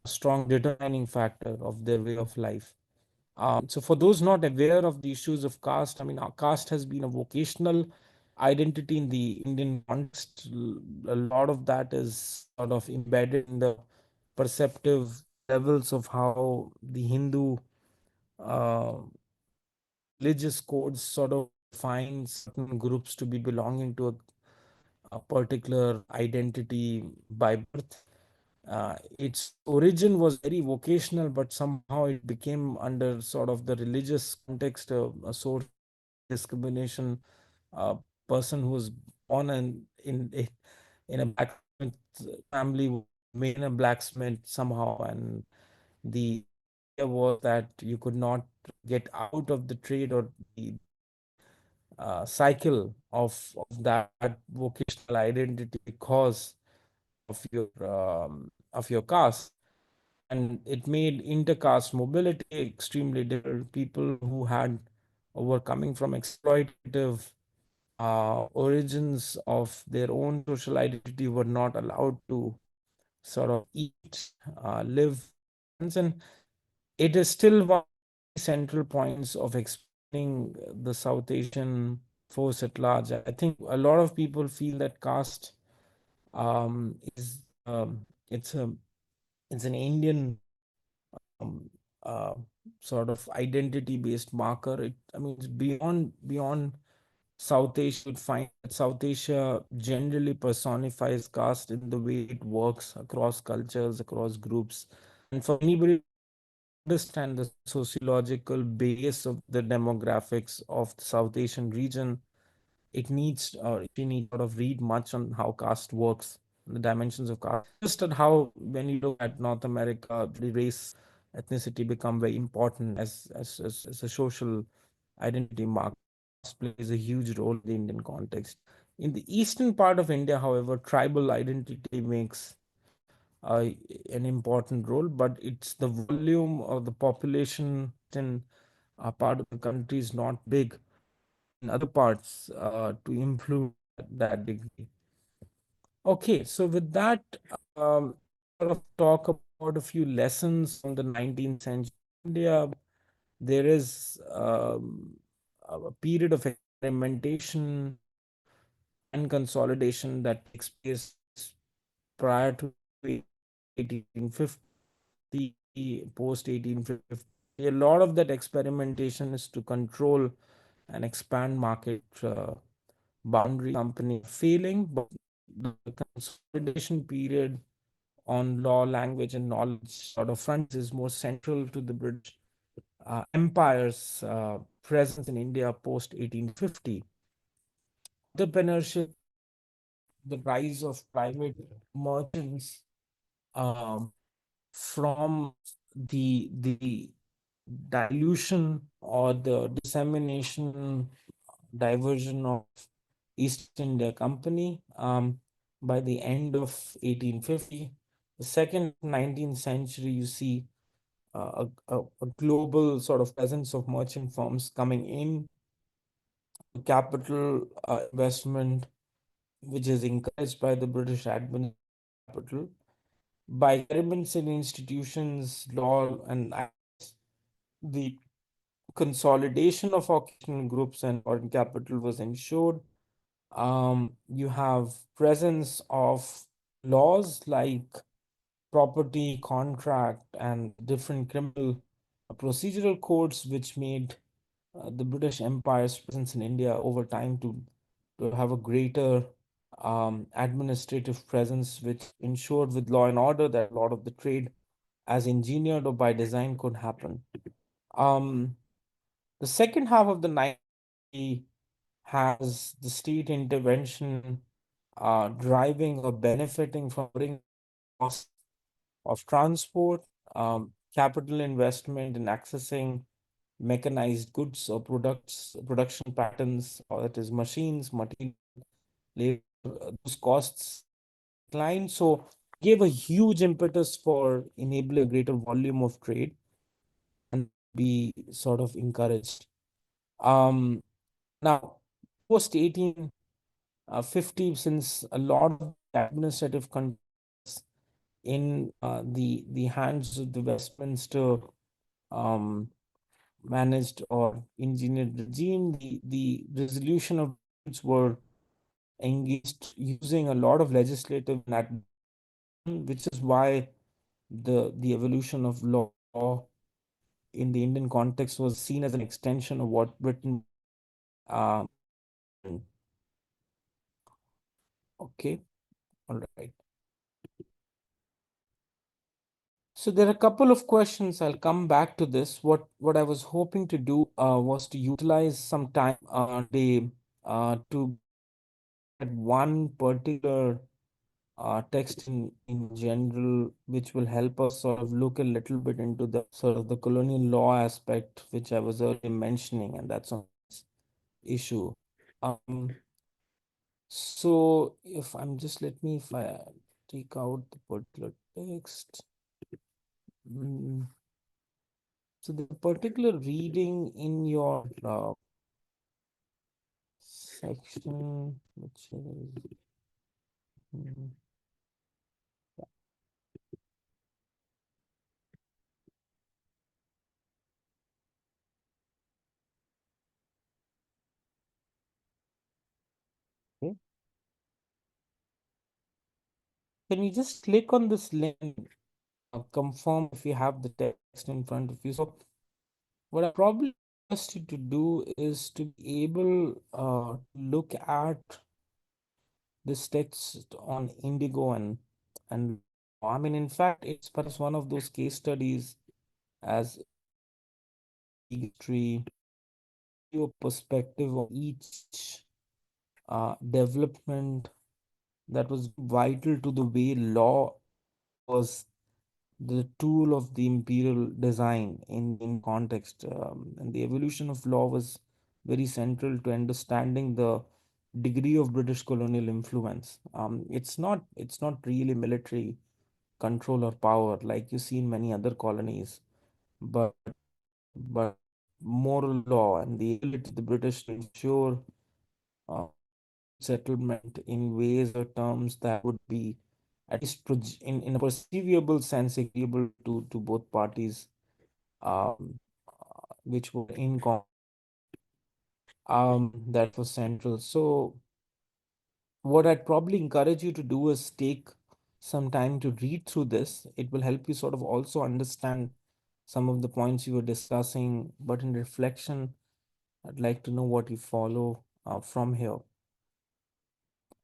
strong determining factor of their way of life. So, for those not aware of the issues of caste, I mean, our caste has been a vocational identity in the Indian context. A lot of that is sort of embedded in the perceptive levels of how the Hindu uh, religious codes sort of define certain groups to be belonging to a particular identity by birth. Its origin was very vocational, but somehow it became under sort of the religious context a source of discrimination. A person who was born in a blacksmith family was made a blacksmith somehow, and the idea was that you could not get out of the trade or the cycle of that vocational identity because of your caste, and it made intercaste mobility extremely difficult. People who were coming from exploitative origins of their own social identity were not allowed to sort of eat, live, and it is still one of the central points of explaining the South Asian force at large. I think a lot of people feel that caste is it's a it's an Indian um, uh, sort of identity based marker. I mean, it's beyond South Asia. You'd find that South Asia generally personifies caste in the way it works across cultures, across groups. And for anybody to understand the sociological base of the demographics of the South Asian region, it needs or she needs sort of read much on how caste works, the dimensions of caste. Just at how when you look at North America, the race, ethnicity become very important as a social identity mark. Caste plays a huge role in the Indian context. In the eastern part of India, however, tribal identity makes uh, an important role, but it's the volume of the population in a part of the country is not big in other parts to influence that degree. Okay, so with that, sort of talk about a few lessons from the 19th century India. There is a period of experimentation and consolidation that takes place prior to 1850, post 1850. A lot of that experimentation is to control and expand market boundary. Company failing, but the consolidation period on law, language, and knowledge sort of front is more central to the British Empire's presence in India post 1850. Entrepreneurship, the rise of private merchants um, from the dilution or the dissemination, diversion of East India Company by the end of 1850. The second 19th century, you see a global sort of presence of merchant firms coming in, capital investment, which is encouraged by the British administration capital, by governments and institutions, law, and the consolidation of occupational groups and foreign capital was ensured. You have presence of laws like property, contract, and different criminal procedural codes, which made the British Empire's presence in India over time to have a greater administrative presence, which ensured with law and order that a lot of the trade, as engineered or by design, could happen. Um, the second half of the 90s has the state intervention driving or benefiting from bringing costs of transport, capital investment in accessing mechanized goods or products, production patterns, or that is machines, material, labor, those costs decline. So gave a huge impetus for enabling a greater volume of trade and be sort of encouraged. Um, Now, post 1850, since a lot of administrative controls in the hands of the Westminster um, managed or engineered regime, the resolution of disputes were engaged using a lot of legislative and which is why the evolution of law in the Indian context was seen as an extension of what Britain. Um, okay, all right. So there are a couple of questions. I'll come back to this. What I was hoping to do was to utilize some time today to get one particular text in general, which will help us sort of look a little bit into the sort of the colonial law aspect, which I was earlier mentioning, and that's on this issue. Um, so if I'm just let me if I take out the particular text. Mm, So the particular reading in your section, which is, mm, okay. Can you just click on this link, confirm if you have the text in front of you? So what I probably asked you to do is to be able look at this text on Indigo and I mean, in fact, it's perhaps one of those case studies as history, your perspective of each development that was vital to the way law was the tool of the imperial design in context. And the evolution of law was very central to understanding the degree of British colonial influence. It's not really military control or power like you see in many other colonies, but moral law and the ability of the British to ensure settlement in ways or terms that would be at least in a perceivable sense agreeable to both parties, which were in that was central. So what I'd probably encourage you to do is take some time to read through this. It will help you sort of also understand some of the points you were discussing, but in reflection, I'd like to know what you follow from here.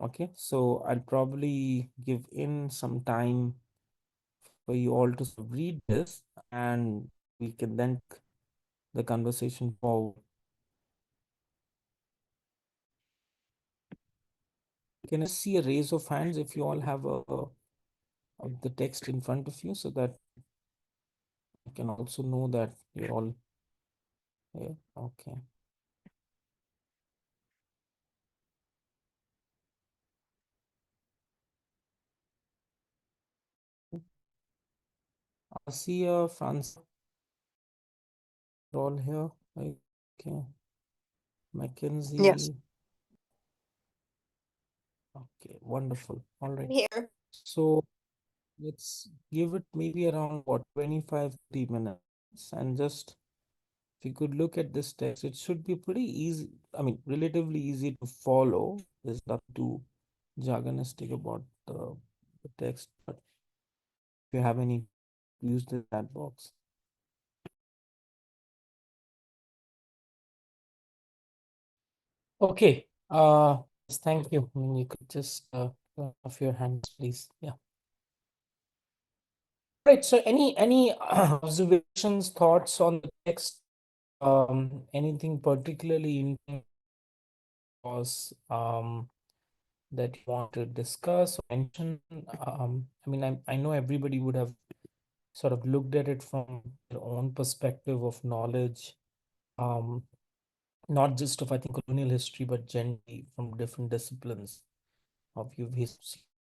Okay, so I'll probably give in some time for you all to read this, and we can then take the conversation forward. Can I see a raise of hands if you all have the text in front of you so that I can also know that you're all here? Okay. I see France all here. Okay. Yes, Mackenzie. Okay, wonderful. All right. I'm here. So let's give it maybe around what 25, 30 minutes, and just if you could look at this text, it should be pretty easy. I mean, relatively easy to follow. There's nothing too jargonistic about the text, but if you have any, use the chat box. Okay. Yes, thank you. I mean, you could just turn off your hands, please. Yeah. Right. So, any observations, thoughts on the text? Anything particularly interesting was that you want to discuss or mention? I mean, I know everybody would have sort of looked at it from their own perspective of knowledge, um, not just of, I think, colonial history, but generally from different disciplines of your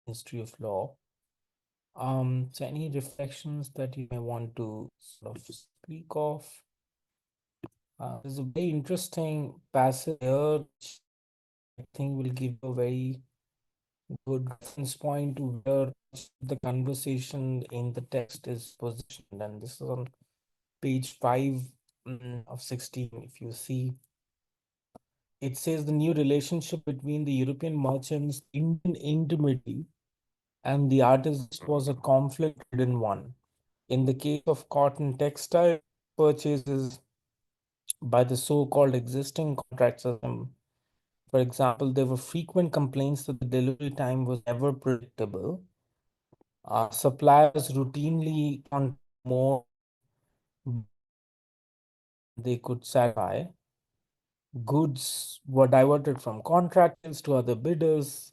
history of law. So any reflections that you may want to sort of speak of? There's a very interesting passage here, which I think will give you a very good reference point to where the conversation in the text is positioned. And this is on page 5 of 16. If you see, it says the new relationship between the European merchants, Indian intermediary, and the artists was a conflict-ridden one. In the case of cotton textile purchases by the so-called existing contract system, for example, there were frequent complaints that the delivery time was never predictable. Suppliers routinely contract more they could satisfy. Goods were diverted from contractors to other bidders,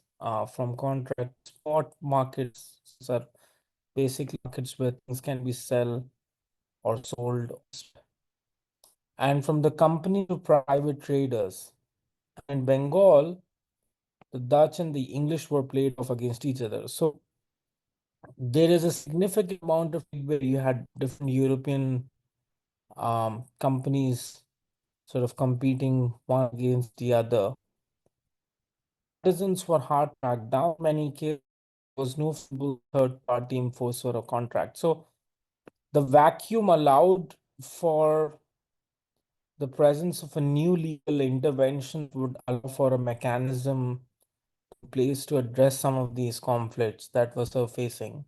from contract spot markets, are basically markets where things can be sold or sold, and from the company to private traders. In Bengal, the Dutch and the English were played off against each other. So there is a significant amount of where you had different European companies sort of competing one against the other. Artisans were hard tracked down. Many cases there was no third party enforcer or contract. So the vacuum allowed for the presence of a new legal intervention would allow for a mechanism in place to address some of these conflicts that were surfacing.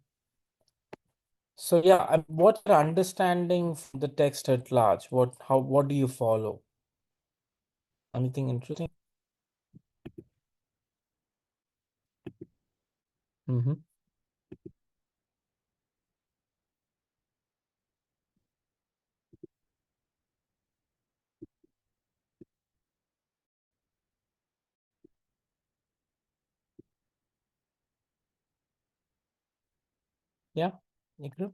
So yeah, what your understanding from the text at large? What do you follow? Anything interesting? Mm-hmm. Yeah, Nikru?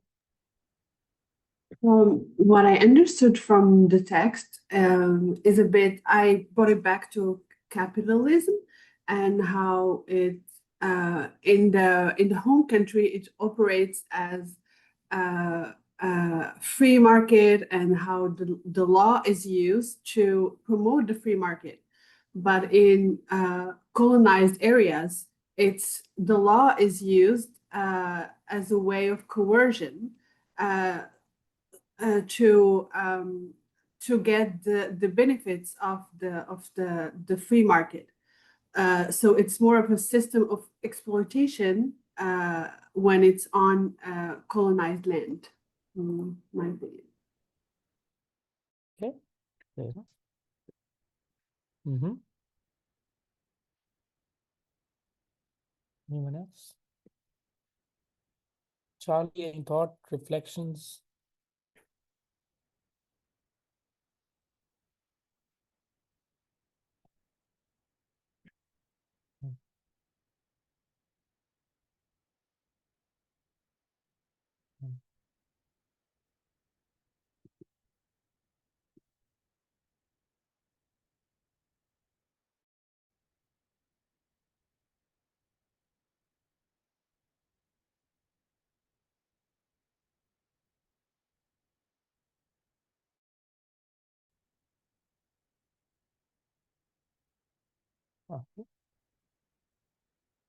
What I understood from the text is a bit, I brought it back to capitalism and how it in the home country it operates as a free market, and how the law is used to promote the free market. But in colonized areas, it's the law is used as a way of coercion, uh, uh, to um, to get the benefits of the free market. So it's more of a system of exploitation when it's on colonized land, in my opinion. Okay, fair enough. Mm-hmm. Anyone else? Charlie, any thought, reflections? Mm, mm, okay.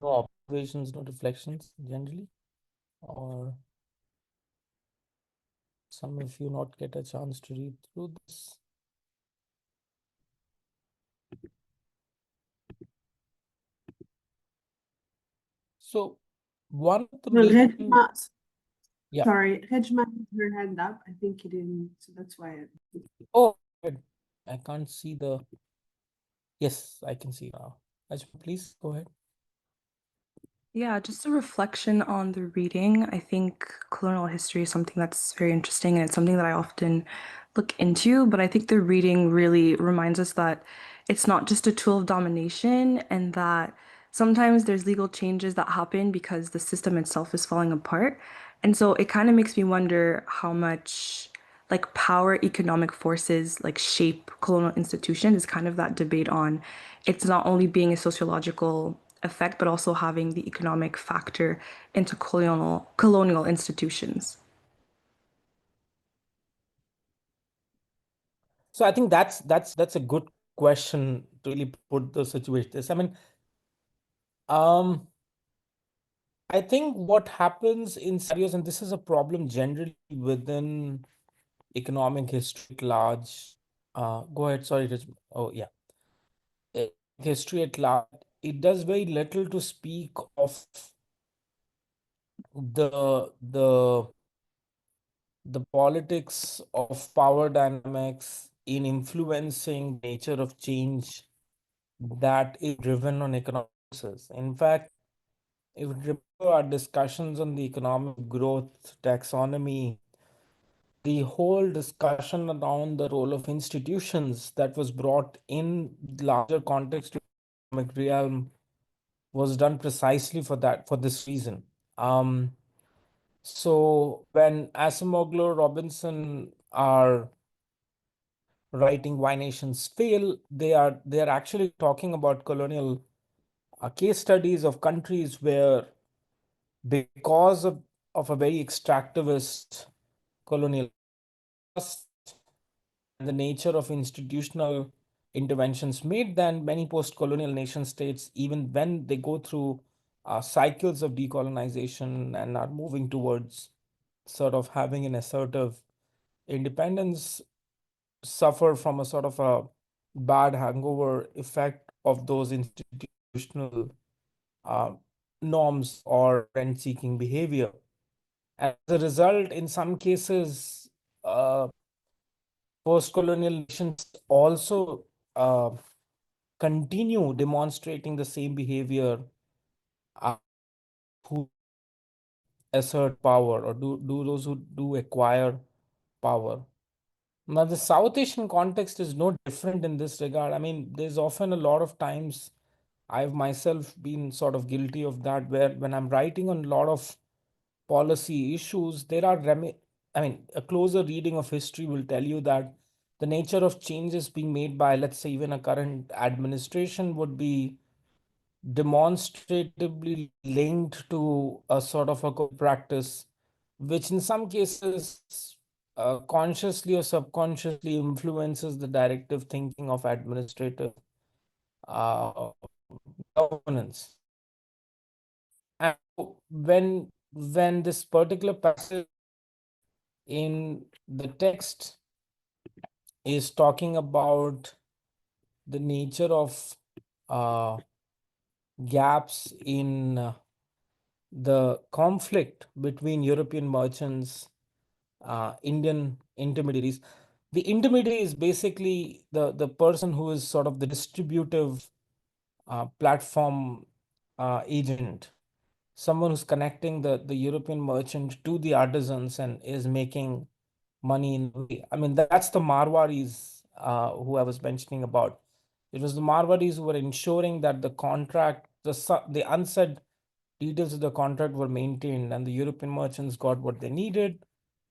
No observations, no reflections generally, or some of you not get a chance to read through this. So one of the Well, main, yeah. sorry, Rejma has her hand up. I think he didn't, so that's why. Oh, good. I can't see the. Yes, I can see now. Ajma, please go ahead. Yeah, just a reflection on the reading. I think colonial history is something that's very interesting and it's something that I often look into, but I think the reading really reminds us that it's not just a tool of domination and that sometimes there's legal changes that happen because the system itself is falling apart. And so it kind of makes me wonder how much like power economic forces like shape colonial institutions is kind of that debate on it's not only being a sociological effect, but also having the economic factor into colonial institutions. So I think that's a good question to really put the situation. This, I mean, um, I think what happens in scenarios, and this is a problem generally within economic history at large. Go ahead. Sorry, oh yeah, history at large. It does very little to speak of the the politics of power dynamics in influencing nature of change that is driven on economic forces. In fact, if you remember our discussions on the economic growth taxonomy, the whole discussion around the role of institutions that was brought in larger context of the economic realm was done precisely for that, for this reason. So when Acemoglu, Robinson are writing Why Nations Fail, they are actually talking about colonial case studies of countries where, because of a very extractivist colonial past and the nature of institutional interventions made, then many post-colonial nation states, even when they go through cycles of decolonization and are moving towards sort of having an assertive independence, suffer from a sort of a bad hangover effect of those institutional uh, norms or rent-seeking behavior. As a result, in some cases, post-colonial nations also continue demonstrating the same behavior uh, who assert power or do those who do acquire power. Now, the South Asian context is no different in this regard. I mean, there's often a lot of times I've myself been sort of guilty of that, where when I'm writing on a lot of policy issues, there are, I mean, a closer reading of history will tell you that the nature of changes being made by, let's say, even a current administration would be demonstratively linked to a sort of a practice, which in some cases consciously or subconsciously influences the directive thinking of administrative uh, governance. And when this particular passage in the text is talking about the nature of uh, gaps in the conflict between European merchants, Indian intermediaries. The intermediary is basically the person who is sort of the distributive platform agent, someone who's connecting the European merchant to the artisans and is making money in a way. I mean, that's the Marwaris who I was mentioning about. It was the Marwaris who were ensuring that the contract, the unsaid details of the contract were maintained, and the European merchants got what they needed.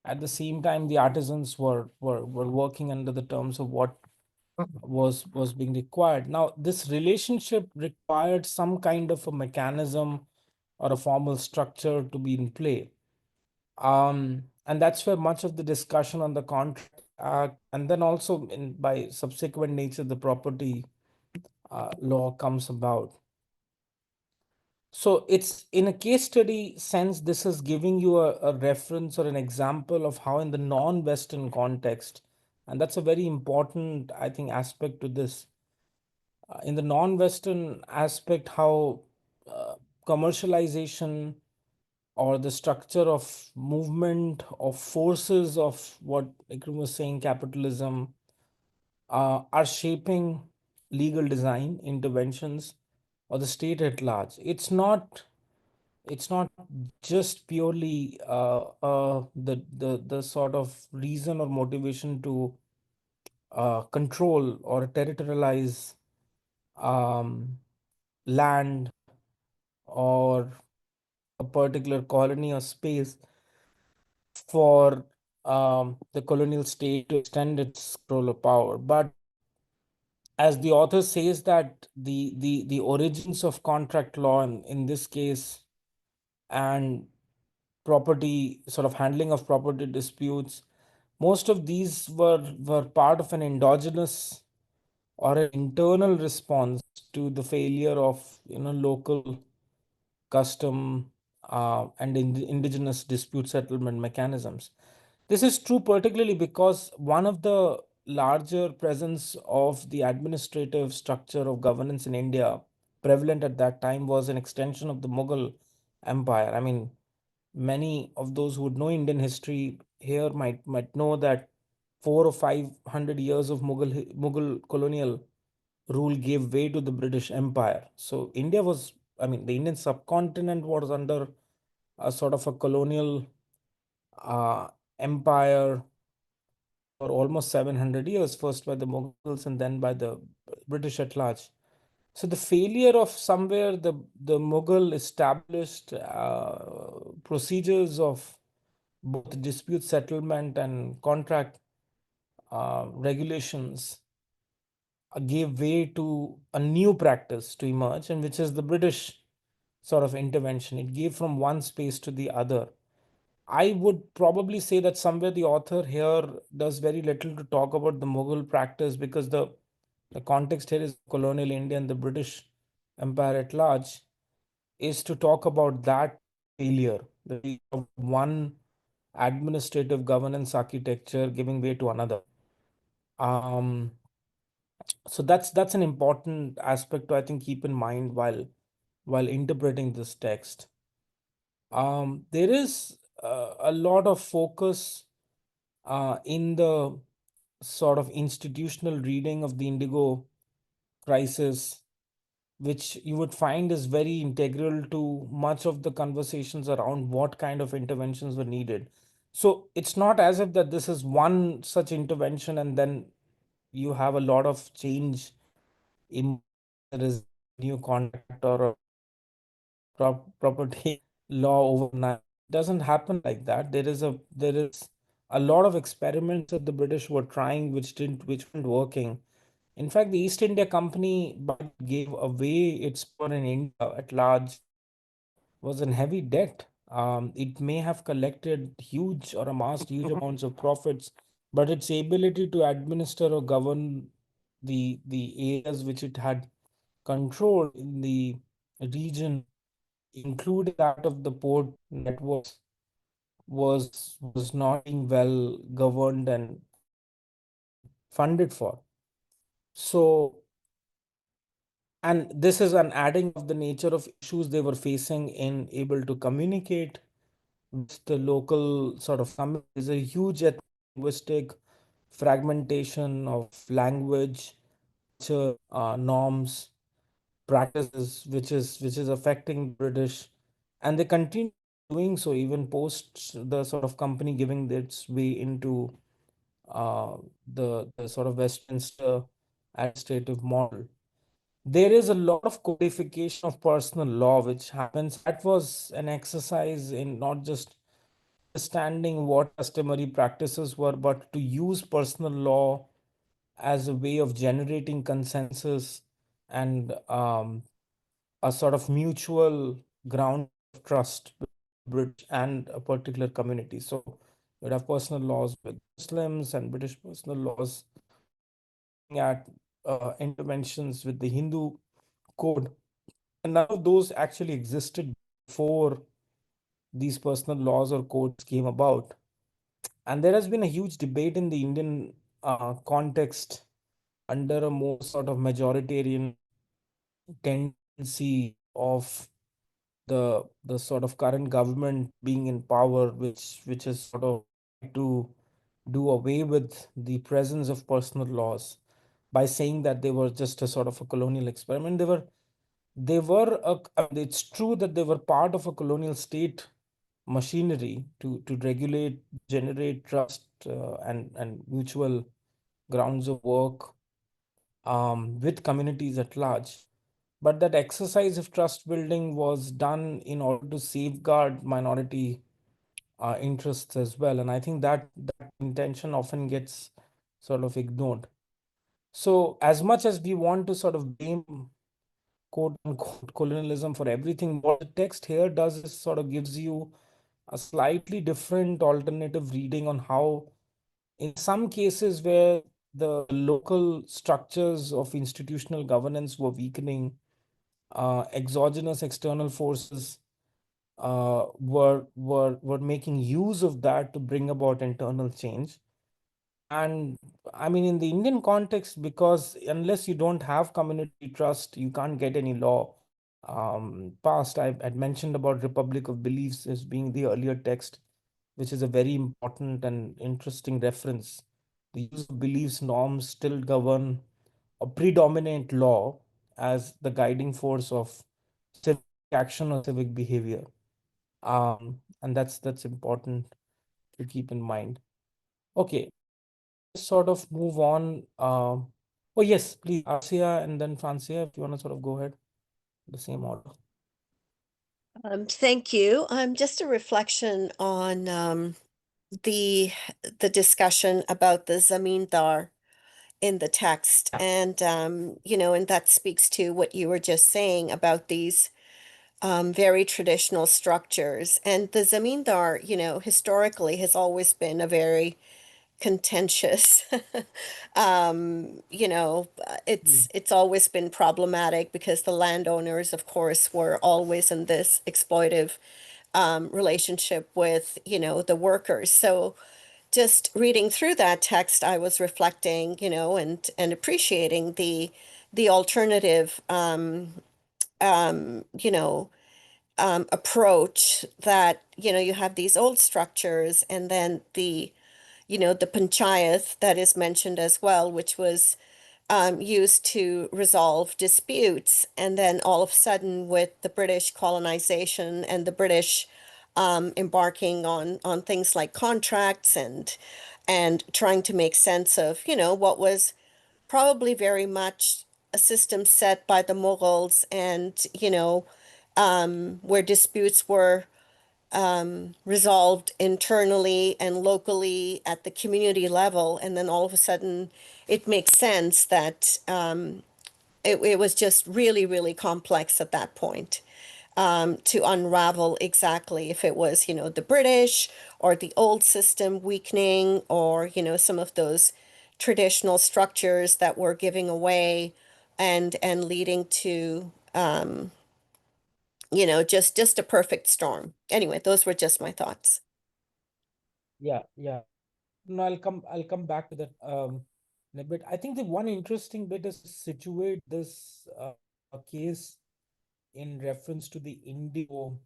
At the same time, the artisans were working under the terms of what was being required. Now, this relationship required some kind of a mechanism or a formal structure to be in play. And that's where much of the discussion on the contract and then also by subsequent nature, the property law comes about. So it's in a case study sense, this is giving you a reference or an example of how in the non-Western context, and that's a very important, I think, aspect to this. In the non-Western aspect, how uh, commercialization or the structure of movement of forces of what Ikram was saying, capitalism, are shaping legal design interventions or the state at large. It's not just purely the sort of reason or motivation to control or territorialize um, land or a particular colony or space for the colonial state to extend its control of power. But as the author says that the origins of contract law in this case and property sort of handling of property disputes, most of these were part of an endogenous or an internal response to the failure of local custom and indigenous dispute settlement mechanisms. This is true particularly because one of the larger presence of the administrative structure of governance in India prevalent at that time was an extension of the Mughal Empire. I mean, many of those who would know Indian history here might know that 400 or 500 years of Mughal colonial rule gave way to the British Empire. So India was, I mean, the Indian subcontinent was under a sort of a colonial uh, empire for almost 700 years, first by the Mughals and then by the British at large. So the failure of somewhere the Mughal established procedures of both dispute settlement and contract regulations gave way to a new practice to emerge, and which is the British sort of intervention. It gave from one space to the other. I would probably say that somewhere the author here does very little to talk about the Mughal practice because the context here is colonial India and the British Empire at large, is to talk about that failure, the failure of one administrative governance architecture giving way to another. Um, so that's an important aspect to I think keep in mind while interpreting this text. There is a lot of focus in the sort of institutional reading of the Indigo crisis, which you would find is very integral to much of the conversations around what kind of interventions were needed. So it's not as if that this is one such intervention and then you have a lot of change in there is new contract or a property law overnight. It doesn't happen like that. There is a lot of experiments that the British were trying which weren't working. In fact, the East India Company gave away its power in India at large was in heavy debt. It may have collected huge or amassed huge amounts of profits, but its ability to administer or govern the areas which it had control in the region, including that of the port networks, was not being well governed and funded for. So, and this is an adding of the nature of issues they were facing in able to communicate with the local sort of community. There's a huge linguistic fragmentation of language, culture, norms, practices, which is affecting British, and they continue doing so even post the sort of company giving its way into the sort of Westminster administrative model. There is a lot of codification of personal law which happens. That was an exercise in not just understanding what customary practices were, but to use personal law as a way of generating consensus and a sort of mutual ground of trust with British and a particular community. So you'd have personal laws with Muslims and British personal laws at interventions with the Hindu code. And none of those actually existed before these personal laws or codes came about. And there has been a huge debate in the Indian context under a more sort of majoritarian tendency of the sort of current government being in power, which is sort of to do away with the presence of personal laws by saying that they were just a sort of a colonial experiment. It's true that they were part of a colonial state machinery to regulate, generate trust, and mutual grounds of work with communities at large. But that exercise of trust building was done in order to safeguard minority interests as well. And I think that intention often gets sort of ignored. So, as much as we want to sort of blame quote unquote colonialism for everything, what the text here does is sort of gives you a slightly different alternative reading on how, in some cases where the local structures of institutional governance were weakening, exogenous external forces were making use of that to bring about internal change. And I mean, in the Indian context, because unless you don't have community trust, you can't get any law passed. I had mentioned about Republic of Beliefs as being the earlier text, which is a very important and interesting reference. The use of beliefs norms still govern a predominant law as the guiding force of civic action or civic behavior. And that's important to keep in mind. Okay, sort of move on. Oh yes, please, Asia and then Francia, if you want to sort of go ahead, the same order. Thank you. Just a reflection on the discussion about the zamindar in the text, and and that speaks to what you were just saying about these very traditional structures. And the zamindar, historically has always been a very contentious. It's always been problematic because the landowners, of course, were always in this exploitive relationship with, the workers. So just reading through that text, I was reflecting, and appreciating the alternative approach that, you have these old structures, and then the panchayat that is mentioned as well, which was used to resolve disputes. And then all of a sudden, with the British colonization and the British embarking on things like contracts and trying to make sense of, what was probably very much a system set by the Mughals, and where disputes were resolved internally and locally at the community level, and then all of a sudden it makes sense that it was just really, really complex at that point to unravel exactly if it was, the British or the old system weakening, or, some of those traditional structures that were giving away and leading to just a perfect storm. Anyway, those were just my thoughts. Yeah, yeah. No, I'll come back to that in a bit. I think the one interesting bit is to situate this case in reference to the Indigo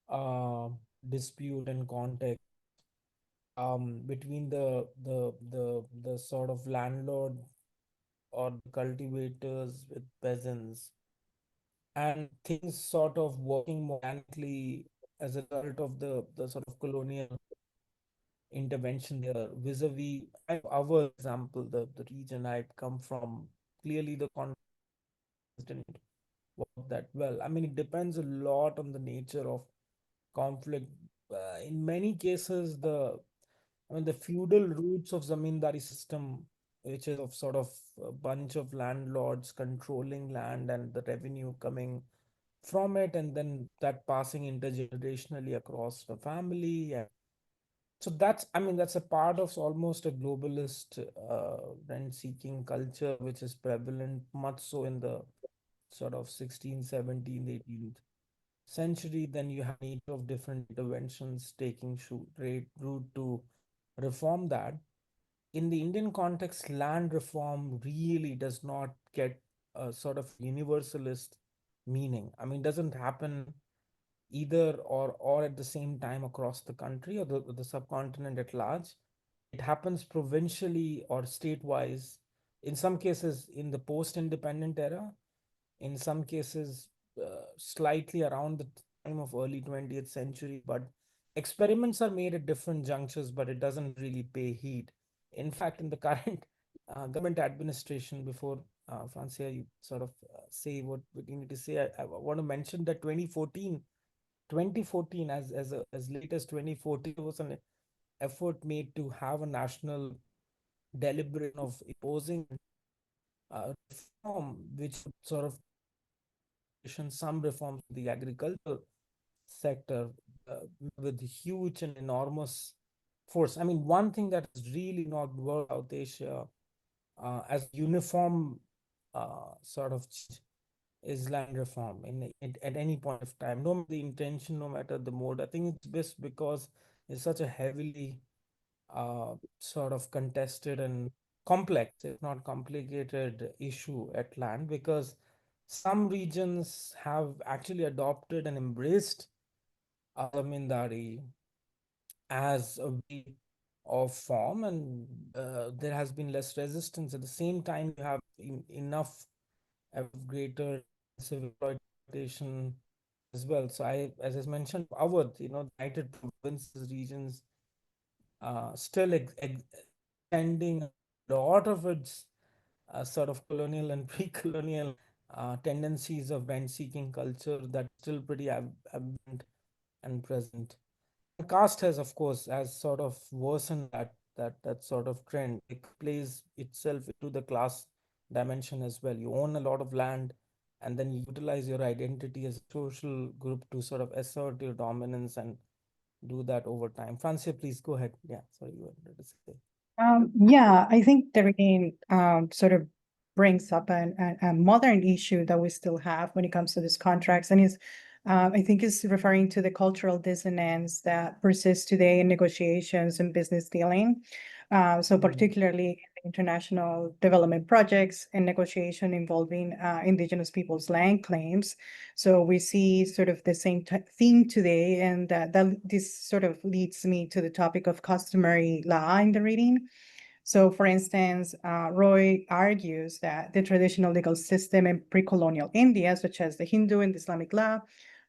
uh, dispute and context between the sort of landlord or cultivators with peasants, and things sort of working more organically as a result of the sort of colonial intervention there vis-a-vis our example, the region I come from. Clearly the context didn't work that well. I mean, it depends a lot on the nature of conflict. In many cases, the feudal roots of zamindari system, which is of sort of a bunch of landlords controlling land and the revenue coming from it, and then that passing intergenerationally across the family. And so that's a part of almost a globalist rent-seeking culture, which is prevalent much so in the sort of 16th, 17th, 18th century. Then you have need of different interventions taking root to reform that. In the Indian context, land reform really does not get a sort of universalist meaning. I mean, it doesn't happen either or at the same time across the country or the subcontinent at large. It happens provincially or state-wise, in some cases in the post-independent era, in some cases slightly around the time of early 20th century. But experiments are made at different junctures, but it doesn't really pay heed. In fact, in the current government administration, before Francia, you sort of say what you need to say, I want to mention that 2014, as late as 2014, was an effort made to have a national deliberation of imposing reform, which would sort of some reforms in the agricultural sector uh, with huge and enormous force. I mean, one thing that has really not worked out Asia as uniform sort of is land reform at any point of time, no matter the intention, no matter the mode. I think it's best because it's such a heavily sort of contested and complex, if not complicated, issue at land, because some regions have actually adopted and embraced zamindari as a way of form, and there has been less resistance. At the same time, you have enough of greater civil exploitation as well. So as I mentioned, Awadh, the United Provinces regions, still extending a lot of its sort of colonial and pre-colonial tendencies of rent-seeking culture that's still pretty abundant and present. Caste has, of course, sort of worsened that sort of trend. It plays itself into the class dimension as well. You own a lot of land, and then you utilize your identity as a social group to sort of assert your dominance and do that over time. Francia, please go ahead. Yeah, sorry, you wanted to say. Yeah, I think the reading sort of brings up a modern issue that we still have when it comes to these contracts, and I think is referring to the cultural dissonance that persists today in negotiations and business dealing. So particularly in international development projects and negotiation involving indigenous peoples' land claims. So we see sort of the same theme today, and this sort of leads me to the topic of customary law in the reading. So for instance, Roy argues that the traditional legal system in pre-colonial India, such as the Hindu and Islamic law,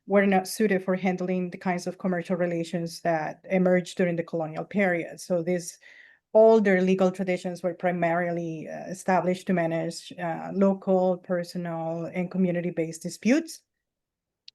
were not suited for handling the kinds of commercial relations that emerged during the colonial period. So these older legal traditions were primarily established to manage local, personal, and community-based disputes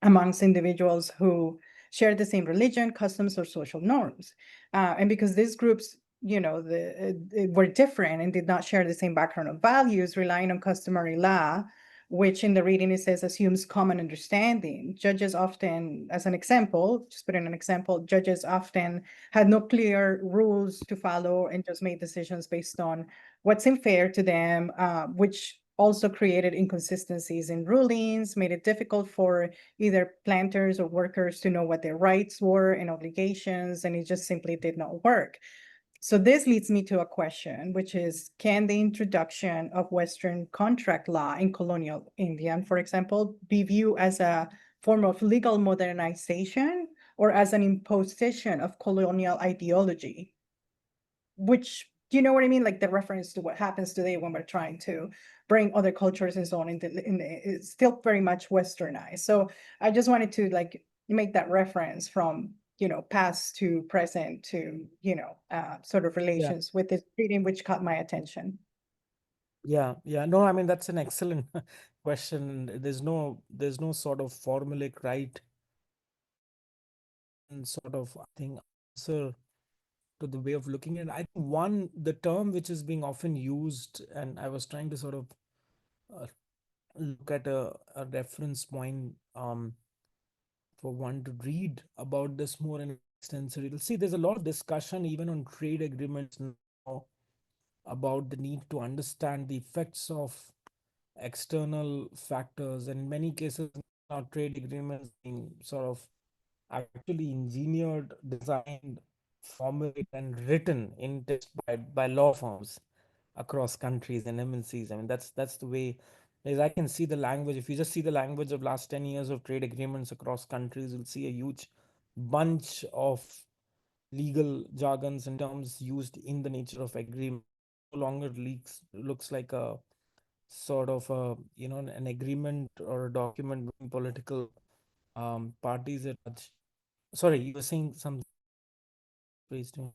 amongst individuals who share the same religion, customs, or social norms. And because these groups, were different and did not share the same background of values, relying on customary law, which in the reading it says assumes common understanding. Judges often, as an example, just put in an example, judges often had no clear rules to follow and just made decisions based on what seemed fair to them, which also created inconsistencies in rulings, made it difficult for either planters or workers to know what their rights were and obligations, and it just simply did not work. So this leads me to a question, which is, can the introduction of Western contract law in colonial India, for example, be viewed as a form of legal modernization or as an imposition of colonial ideology? Which, do you know what I mean? Like the reference to what happens today when we're trying to bring other cultures and so on it's still very much westernized. So I just wanted to like make that reference from, past to present to, sort of relations with this reading, which caught my attention. Yeah, no, I mean that's an excellent question. There's no sort of formulaic right and sort of, I think, answer to the way of looking at it. I think the term which is being often used, and I was trying to sort of uh, look at a reference point for one to read about this more in extensively. You'll see there's a lot of discussion even on trade agreements now about the need to understand the effects of external factors, and in many cases now trade agreements being sort of actually engineered, designed, formulated, and written in text by law firms across countries and MNCs. I mean, that's the way. As I can see the language, if you just see the language of last 10 years of trade agreements across countries, you'll see a huge bunch of legal jargons and terms used in the nature of agreement. No longer looks like a sort of an agreement or a document between political parties at large. Sorry, you were saying something. Please do.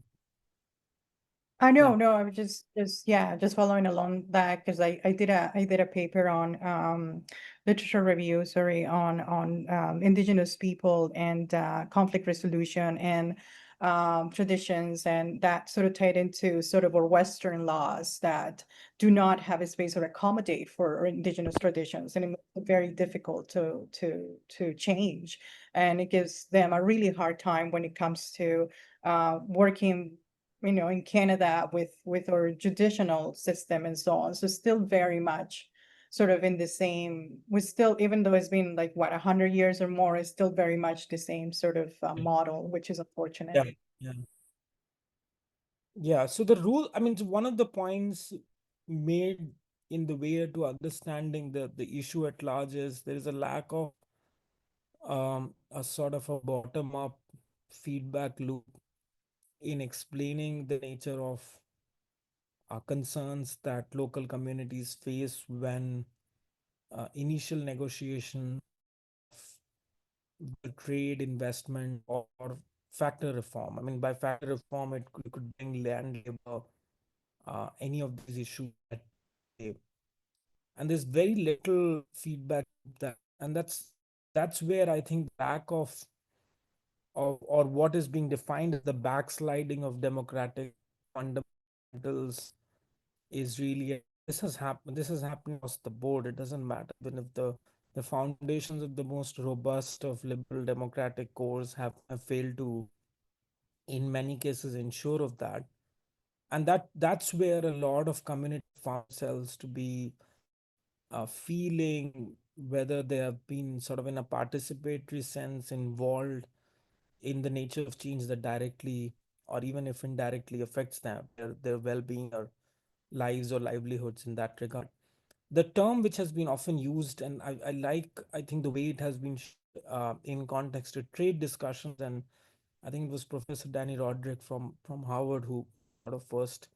I know, Yeah. no, I was just following along that because I did a paper on literature review, sorry, on indigenous people and conflict resolution and traditions, and that sort of tied into sort of our Western laws that do not have a space or accommodate for indigenous traditions, and it makes it very difficult to change, and it gives them a really hard time when it comes to working in Canada with our judicial system and so on. So still very much sort of in the same, we still, even though it's been like what, 100 years or more, it's still very much the same sort of model, which is unfortunate. Yeah. Yeah. Yeah. So the rule, I mean, so one of the points made in the way to understanding the issue at large is there is a lack of a sort of a bottom-up feedback loop in explaining the nature of concerns that local communities face when initial negotiation of the trade investment or factor reform. I mean, by factor reform, you could bring land, labor, any of these issues at play. And there's very little feedback that, and that's where I think lack of or what is being defined as the backsliding of democratic fundamentals is really, this has happened across the board. It doesn't matter even if the foundations of the most robust of liberal democratic cores have failed to in many cases ensure of that. And that's where a lot of community found themselves to be feeling whether they have been sort of in a participatory sense involved in the nature of change that directly or even if indirectly affects them, their well-being or lives or livelihoods in that regard. The term which has been often used, and I think the way it has been in context to trade discussions, and I think it was Professor Danny Roderick from Harvard who sort of first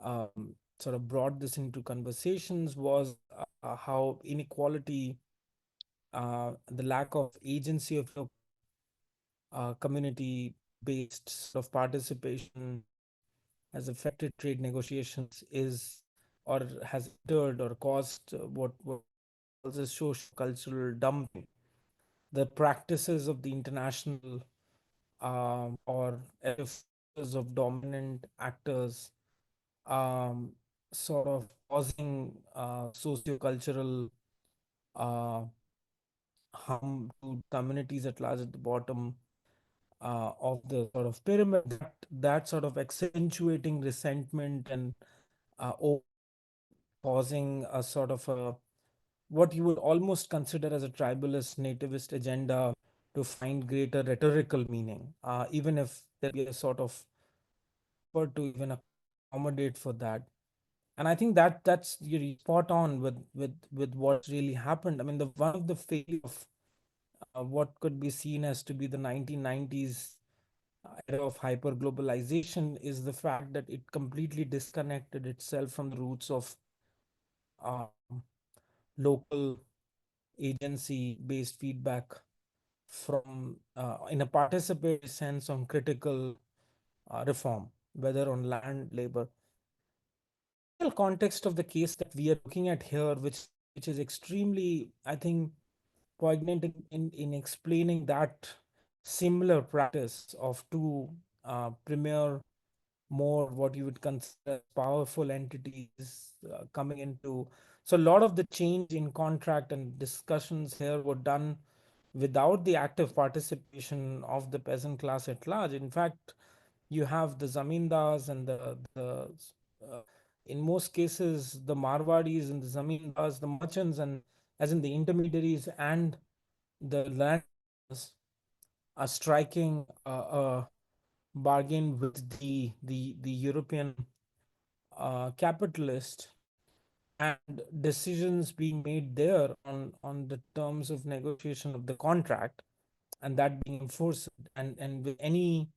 sort of brought this into conversations, was how inequality, the lack of agency of community-based sort of participation has affected trade negotiations is or has entered or caused what is social cultural dumping. the practices of the international or forces of dominant actors um, sort of causing socio-cultural uh, harm to communities at large at the bottom of the sort of pyramid, that sort of accentuating resentment and causing a sort of a what you would almost consider as a tribalist nativist agenda to find greater rhetorical meaning, even if there be a sort of effort to even accommodate for that. And I think that that's you're spot on with what's really happened. I mean, the one of the failure of what could be seen as to be the 1990s era of hyperglobalization is the fact that it completely disconnected itself from the roots of um, local agency-based feedback from in a participatory sense on critical reform, whether on land, labor. The context of the case that we are looking at here, which is extremely, I think, poignant in explaining that similar practice of two premier, more what you would consider powerful entities coming into. So a lot of the change in contract and discussions here were done without the active participation of the peasant class at large. In fact, you have the zamindars and uh, in most cases the Marwadis and the zamindars, the merchants, and as in the intermediaries and the landowners are striking a bargain with the European capitalist, and decisions being made there on the terms of negotiation of the contract, and that being enforced, and with any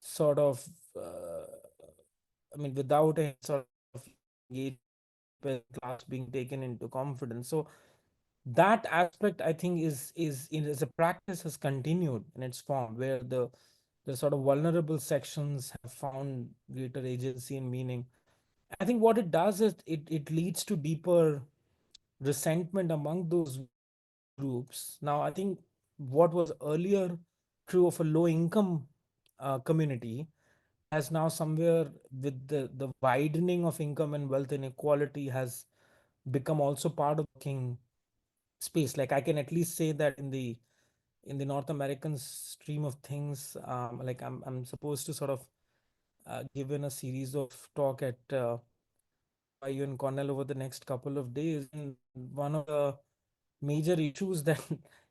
sort of I mean, without any sort of engagement class being taken into confidence. So that aspect, I think, is in as a practice has continued in its form, where the sort of vulnerable sections have found greater agency and meaning. I think what it does is it leads to deeper resentment among those groups. Now, I think what was earlier true of a low income community has now somewhere with the widening of income and wealth inequality has become also part of working space. Like I can at least say that in the North American stream of things, like I'm supposed to sort of given a series of talk at IU and Cornell over the next couple of days. And one of the major issues that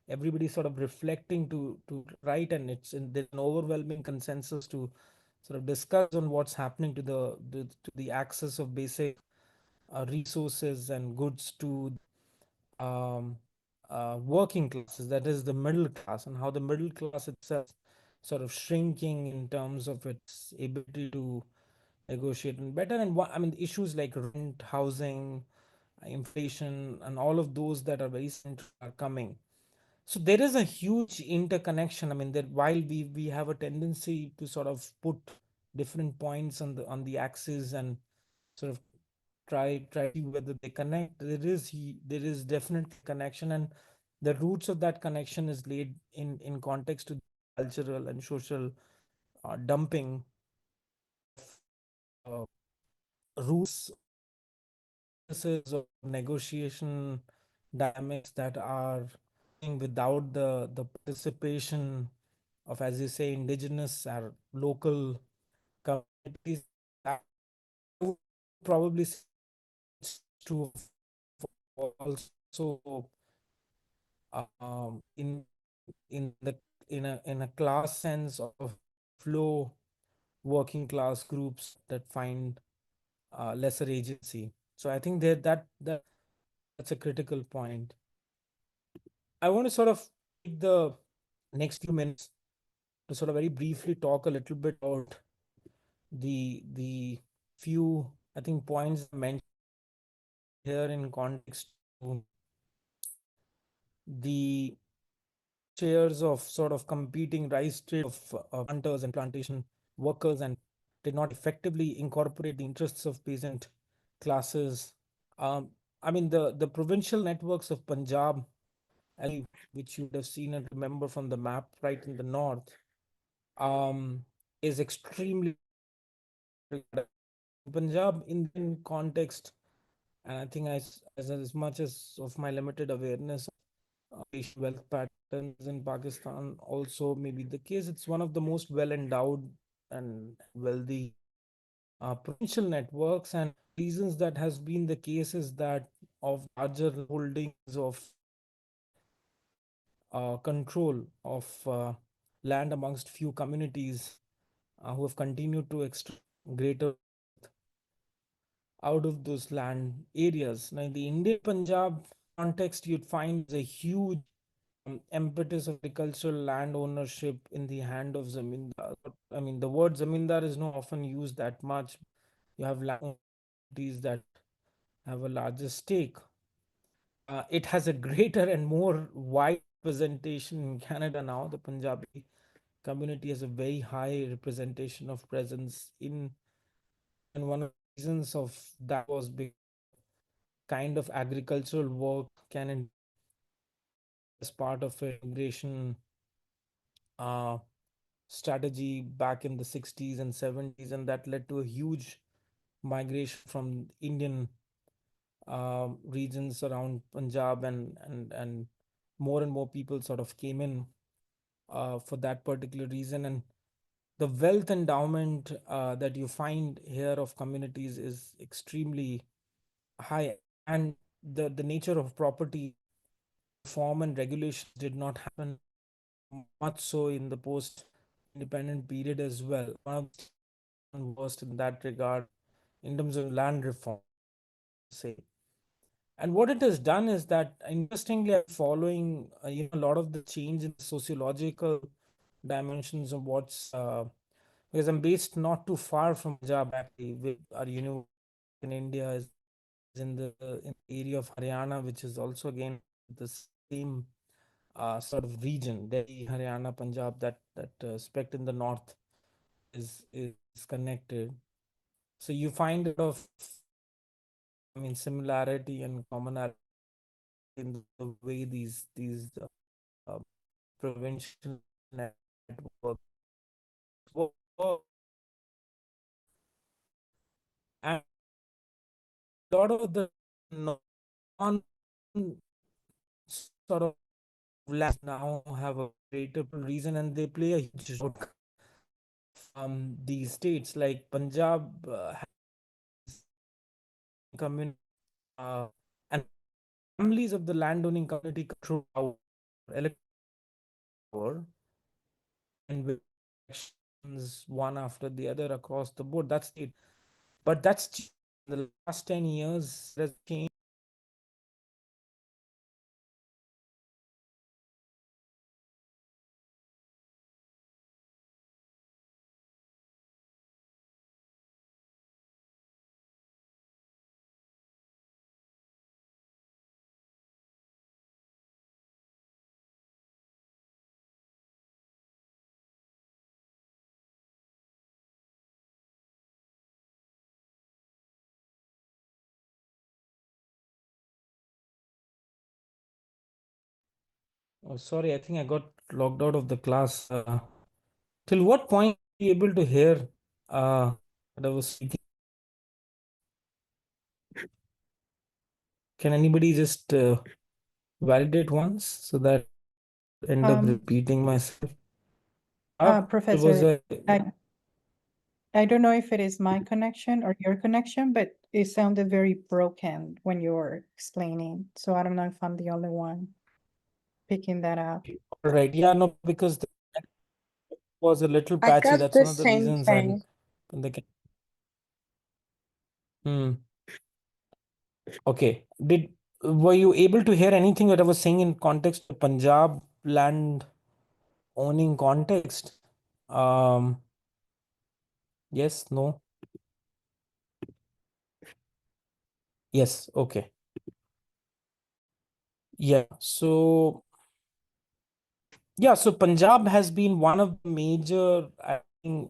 everybody's sort of reflecting to write, and there's an overwhelming consensus to sort of discuss on what's happening to the access of basic resources and goods to um, working classes, that is the middle class, and how the middle class itself sort of shrinking in terms of its ability to negotiate and better. And what I mean, issues like rent, housing, inflation, and all of those that are very central are coming. So there is a huge interconnection. I mean, that while we have a tendency to sort of put different points on the axis and sort of try to see whether they connect, there is definitely connection, and the roots of that connection is laid in context to cultural and social dumping uh, roots of negotiation dynamics that are without the participation of, as you say, indigenous or local communities. I would probably say it's true of also in the in a class sense of flow working class groups that find lesser agency. So I think that's a critical point. I want to sort of take the next few minutes to sort of very briefly talk a little bit about the few, I think, points mentioned here in context to the shares of sort of competing rice trade of hunters and plantation workers, and did not effectively incorporate the interests of peasant classes. Um, I mean, the provincial networks of Punjab which you would have seen and remember from the map right in the north, is extremely Punjab in context. And I think as much as of my limited awareness of Asian wealth patterns in Pakistan, also maybe the case, it's one of the most well endowed and wealthy provincial networks. And reasons that has been the case is that of larger holdings of control of land amongst few communities who have continued to extract greater out of those land areas. Now, in the Indian Punjab context, you'd find a huge impetus of agricultural land ownership in the hand of zamindar. I mean, the word zamindar is not often used that much. You have land communities that have a larger stake. It has a greater and more wide representation in Canada now. The Punjabi community has a very high representation of presence in, and one of the reasons of that was because kind of agricultural work can as part of immigration strategy back in the 60s and 70s, and that led to a huge migration from Indian regions around Punjab, and more and more people sort of came in for that particular reason. And the wealth endowment that you find here of communities is extremely high, and the nature of property reform and regulations did not happen much so in the post independent period as well. One of the worst in that regard in terms of land reform, say. And what it has done is that, interestingly, I'm following a lot of the change in the sociological dimensions of what's because I'm based not too far from Punjab, actually. With our university in India is in the area of Haryana, which is also again the same sort of region, Delhi, Haryana, Punjab, that aspect in the north is connected. So you find a lot of, I mean, similarity and commonality in the way these provincial networks work. And a lot of the non sort of lands now have a greater reason, and they play a huge role. These states like Punjab has community and families of the landowning community control power, electoral, and with elections one after the other across the board. That's it. But that's in the last 10 years has changed. Oh, sorry, I think I got logged out of the class. Till what point were you able to hear what I was speaking? Can anybody just validate once so that I end up repeating myself? There was Professor, a I don't know if it is my connection or your connection, but it sounded very broken when you were explaining. So I don't know if I'm the only one picking that up. all right, yeah, no, because the net was a little I patchy. got That's the one of the same reasons. And thing. the okay, were you able to hear anything that I was saying in context of Punjab land owning context? Yes, no, yes, okay. Yeah, so Punjab has been one of the major, I think,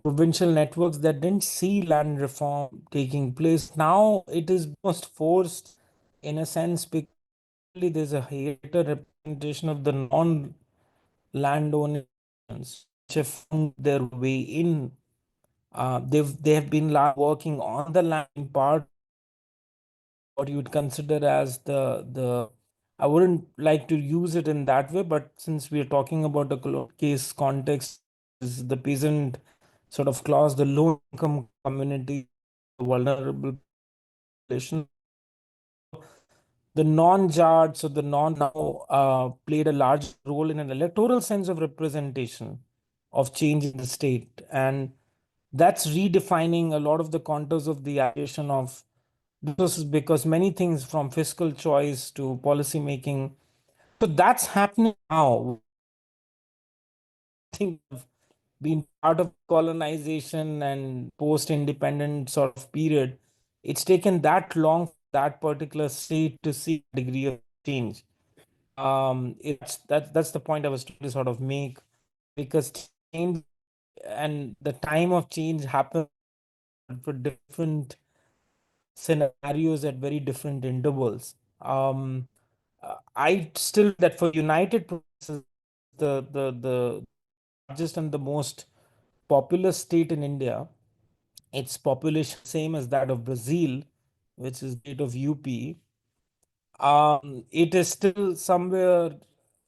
provincial networks that didn't see land reform taking place. Now it is most forced in a sense because there's a greater representation of the non-landowning which have found their way in. They have been working on the land part, what you would consider as the I wouldn't like to use it in that way, but since we are talking about the case context, is the peasant sort of clause, the low income community, vulnerable population, the non-Jats or the non-now played a large role in an electoral sense of representation of change in the state, and that's redefining a lot of the contours of the allocation of resources, because many things from fiscal choice to policy making, so that's happening now. I think I've been part of colonization and post-independent sort of period. It's taken that long for that particular state to see a degree of change. That's the point I was trying to sort of make, because change and the time of change happens for different scenarios at very different intervals. I still that for United Provinces, the largest and the most populous state in India, its population same as that of Brazil, which is state of UP. It is still somewhere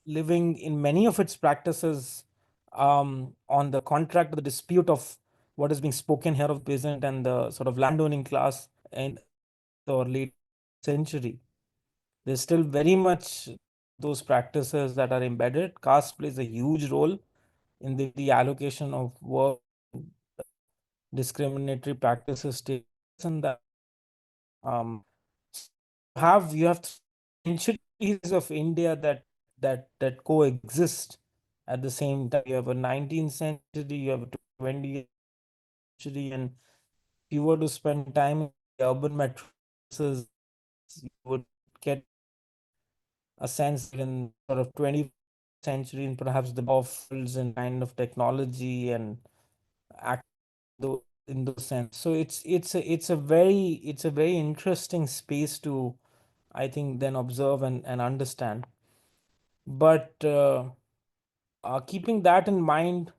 living in many of its practices on the contract, the dispute of what is being spoken here of peasant and the sort of landowning class in the late century. There's still very much those practices that are embedded. Caste plays a huge role in the allocation of work, discriminatory practices take place, and that um, you have centuries of India that coexist at the same time. You have a 19th century, you have a 20th century, and if you were to spend time in the urban metropolises, you would get a sense that in sort of 20th century and perhaps the fields and kind of technology and act in those sense. So it's a very interesting space to, I think, then observe and understand. But keeping that in mind,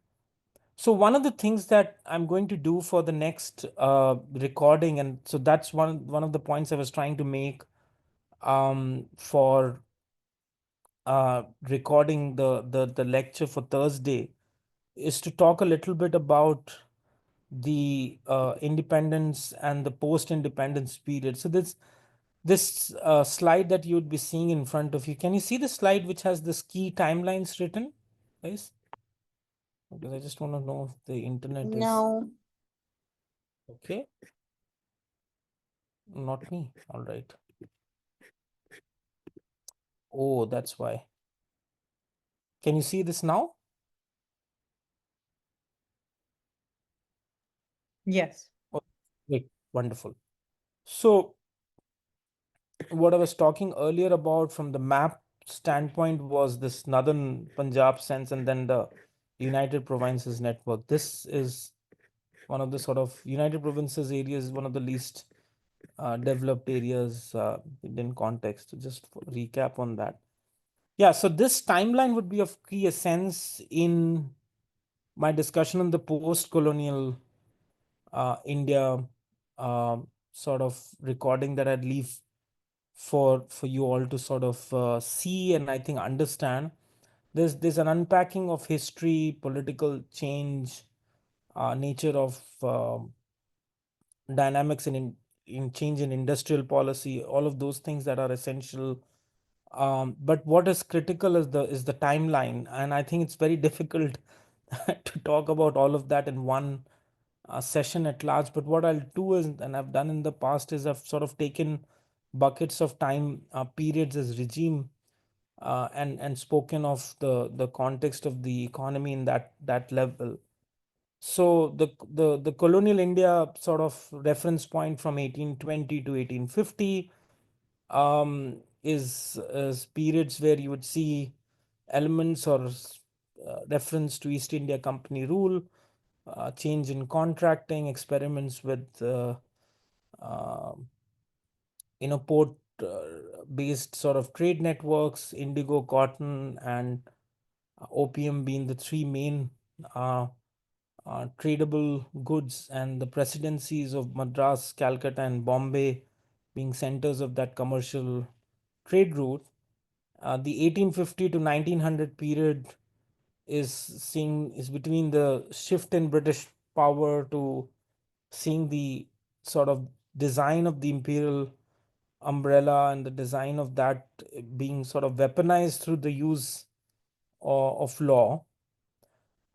so one of the things that I'm going to do for the next recording, and so that's one of the points I was trying to make for recording the lecture for Thursday, is to talk a little bit about the independence and the post-independence period. So this slide that you'd be seeing in front of you. Can you see the slide which has this key timelines written, guys? Because I just want to know if the internet is No. okay. Not me. All right. Oh, that's why. Can you see this now? Yes. Oh, great. Wonderful. So what I was talking earlier about from the map standpoint was this northern Punjab sense and then the United Provinces network. This is one of the sort of United Provinces areas, one of the least developed areas in context. Just for recap on that. Yeah, so this timeline would be of key essence in my discussion on the post-colonial India sort of recording that I'd leave for you all to sort of see and I think understand. There's an unpacking of history, political change, nature of dynamics in change in industrial policy, all of those things that are essential. But what is critical is the timeline, and I think it's very difficult to talk about all of that in one session at large. But what I'll do is, and I've done in the past, is I've sort of taken buckets of time periods as regime and spoken of the context of the economy in that level. So the colonial India sort of reference point from 1820 to 1850 is periods where you would see elements or reference to East India Company rule, change in contracting, experiments with port based sort of trade networks, indigo, cotton, and opium being the three main uh, tradable goods, and the presidencies of Madras, Calcutta, and Bombay being centers of that commercial trade route. The 1850 to 1900 period is between the shift in British power to seeing the sort of design of the imperial umbrella and the design of that being sort of weaponized through the use of law.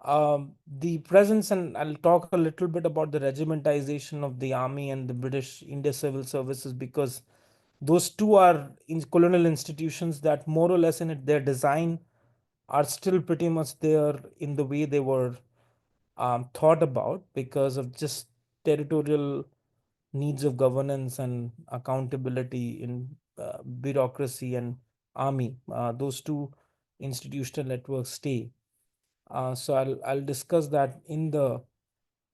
The presence, and I'll talk a little bit about the regimentization of the army and the British India Civil Services, because those two are in colonial institutions that more or less their design are still pretty much there in the way they were thought about, because of just territorial needs of governance and accountability in bureaucracy and army. Those two institutional networks stay. So I'll discuss that in the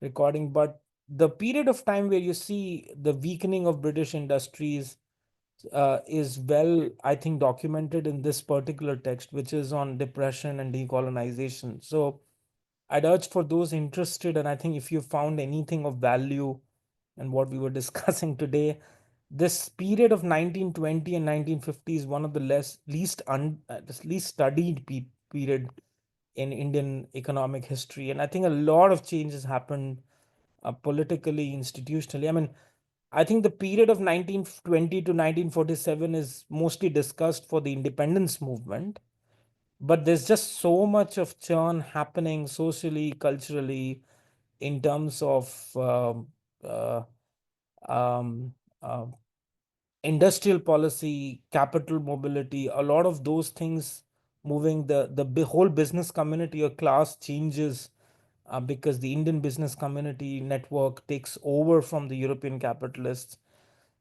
recording. But the period of time where you see the weakening of British industries is well, I think, documented in this particular text, which is on depression and decolonization. So I'd urge for those interested, and I think if you found anything of value in what we were discussing today, this period of 1920 and 1950 is one of the least studied period in Indian economic history. And I think a lot of changes happened politically, institutionally. I mean, I think the period of 1920 to 1947 is mostly discussed for the independence movement, but there's just so much of churn happening socially, culturally, in terms of uh, um, uh, industrial policy, capital mobility, a lot of those things moving the whole business community or class changes because the Indian business community network takes over from the European capitalists.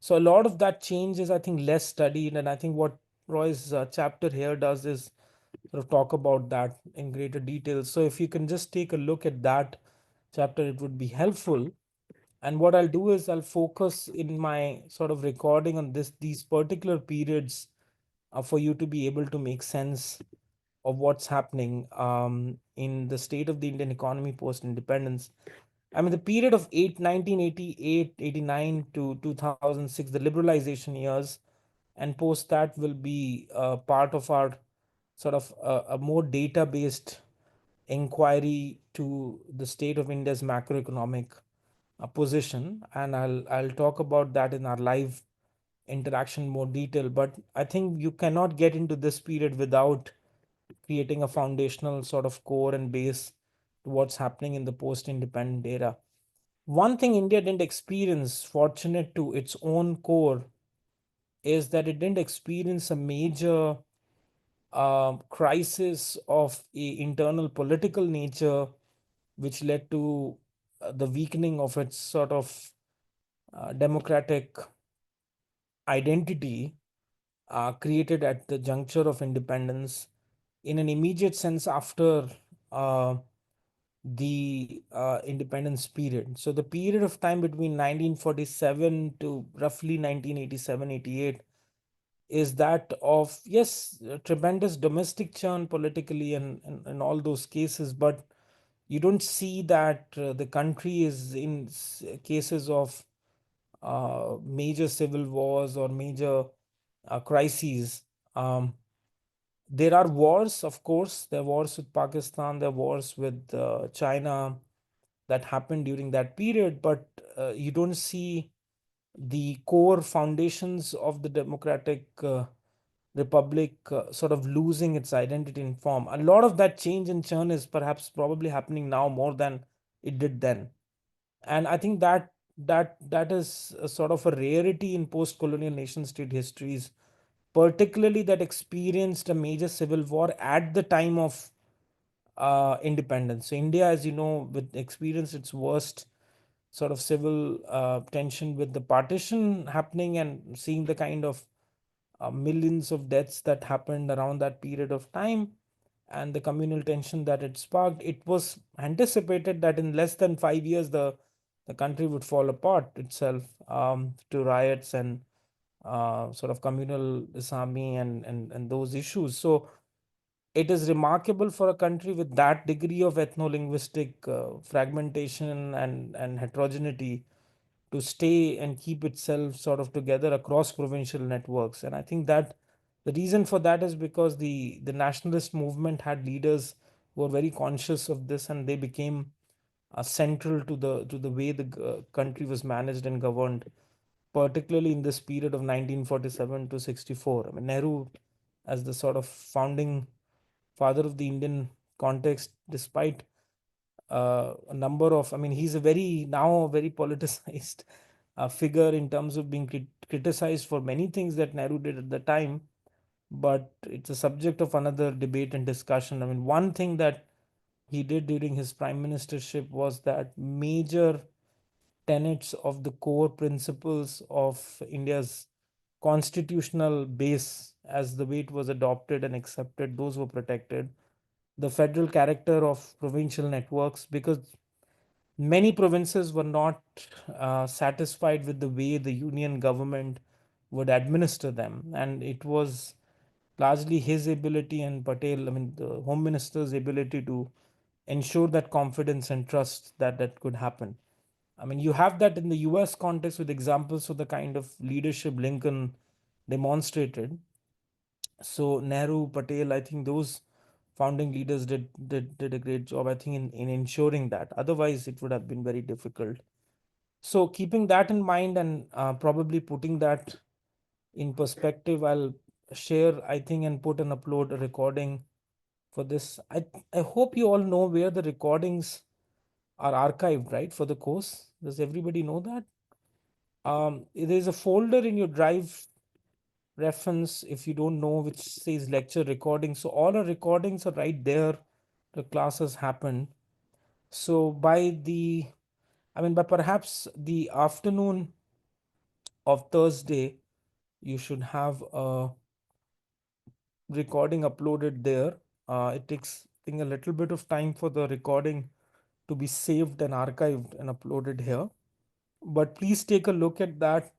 So a lot of that change is, I think, less studied, and I think what Roy's chapter here does is sort of talk about that in greater detail. So if you can just take a look at that chapter, it would be helpful. And what I'll do is I'll focus in my sort of recording on these particular periods for you to be able to make sense of what's happening in the state of the Indian economy post independence. I mean, the period of 1988, 89 to 2006, the liberalization years, and post that will be part of our sort of a more data based inquiry to the state of India's macroeconomic position, and I'll talk about that in our live interaction more detail. But I think you cannot get into this period without creating a foundational sort of core and base to what's happening in the post-independent era. One thing India didn't experience, fortunate to its own core, is that it didn't experience a major crisis of internal political nature, which led to the weakening of its sort of democratic identity created at the juncture of independence in an immediate sense after uh, the independence period. So the period of time between 1947 to roughly 1987-88 is that of, yes, tremendous domestic churn politically and all those cases, but you don't see that the country is in cases of major civil wars or major crises. There are wars, of course. There are wars with Pakistan, there are wars with China that happened during that period, but you don't see the core foundations of the democratic republic sort of losing its identity and form. A lot of that change and churn is perhaps probably happening now more than it did then. And I think that is a sort of a rarity in post-colonial nation state histories, particularly that experienced a major civil war at the time of independence. So India, as you know, with experienced its worst sort of civil tension with the partition happening and seeing the kind of millions of deaths that happened around that period of time and the communal tension that it sparked. It was anticipated that in less than 5 years the country would fall apart itself to riots and sort of communal Islami and those issues. So it is remarkable for a country with that degree of ethno-linguistic fragmentation and heterogeneity to stay and keep itself sort of together across provincial networks. And I think that the reason for that is because the nationalist movement had leaders who were very conscious of this, and they became central to the way the country was managed and governed, particularly in this period of 1947 to 64. I mean, Nehru, as the sort of founding father of the Indian context, despite a number of, I mean, he's a very now a very politicized figure in terms of being criticized for many things that Nehru did at the time, but it's a subject of another debate and discussion. I mean, one thing that he did during his prime ministership was that major tenets of the core principles of India's constitutional base, as the way it was adopted and accepted, those were protected. The federal character of provincial networks, because many provinces were not satisfied with the way the union government would administer them, and it was largely his ability and Patel, I mean, the Home Minister's ability to ensure that confidence and trust that could happen. I mean, you have that in the US context with examples of the kind of leadership Lincoln demonstrated. So Nehru, Patel, I think those founding leaders did a great job, I think, in ensuring that. Otherwise, it would have been very difficult. So keeping that in mind and probably putting that in perspective, I'll share, I think, and put and upload a recording for this. I hope you all know where the recordings are archived, right, for the course. Does everybody know that? There's a folder in your drive reference, if you don't know, which says lecture recording. So all our recordings are right there. The class has happened. So by perhaps the afternoon of Thursday, you should have a recording uploaded there. It takes, I think, a little bit of time for the recording to be saved and archived and uploaded here. But please take a look at that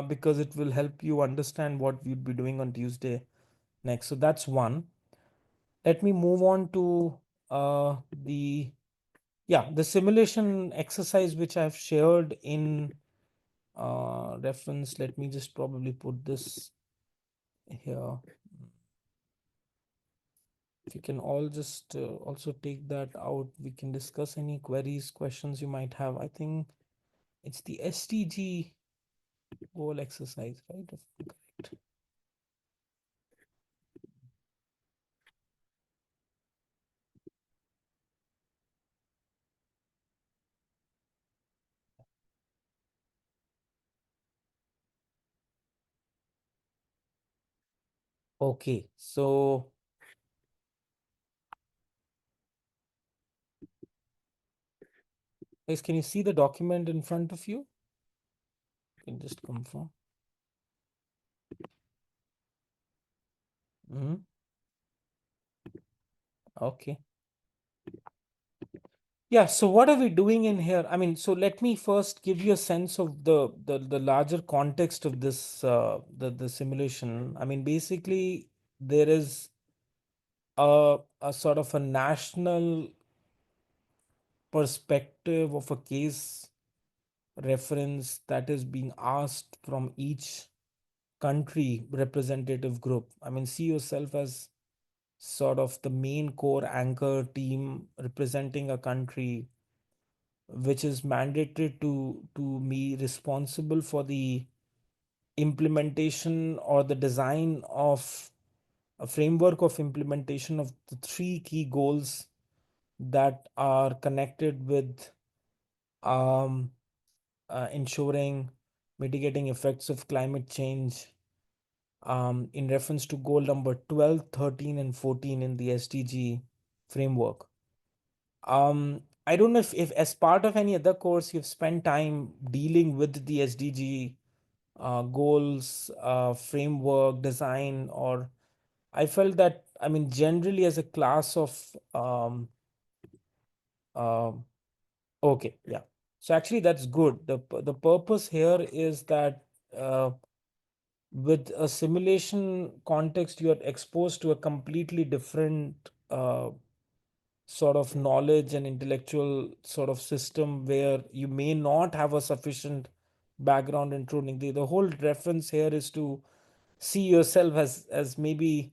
because it will help you understand what we'd be doing on Tuesday next. So that's one. Let me move on to the simulation exercise which I've shared in reference. Let me just probably put this here. If you can all just also take that out, we can discuss any queries, questions you might have. I think it's the SDG goal exercise, right? Correct. Okay, so guys, can you see the document in front of you? You can just confirm. Okay. Yeah, so what are we doing in here? I mean, so let me first give you a sense of the larger context of this the simulation. I mean, basically there is a sort of a national perspective of a case reference that is being asked from each country representative group. I mean, see yourself as sort of the main core anchor team representing a country which is mandated to be responsible for the implementation or the design of a framework of implementation of the three key goals that are connected with um, ensuring mitigating effects of climate change in reference to goal number 12, 13, and 14 in the SDG framework. I don't know if as part of any other course you've spent time dealing with the SDG goals, framework, design, or I felt that, I mean, generally as a class of, uh, okay, yeah. So actually that's good. The purpose here is that with a simulation context, you are exposed to a completely different sort of knowledge and intellectual sort of system where you may not have a sufficient background in tuning. The whole reference here is to see yourself as maybe,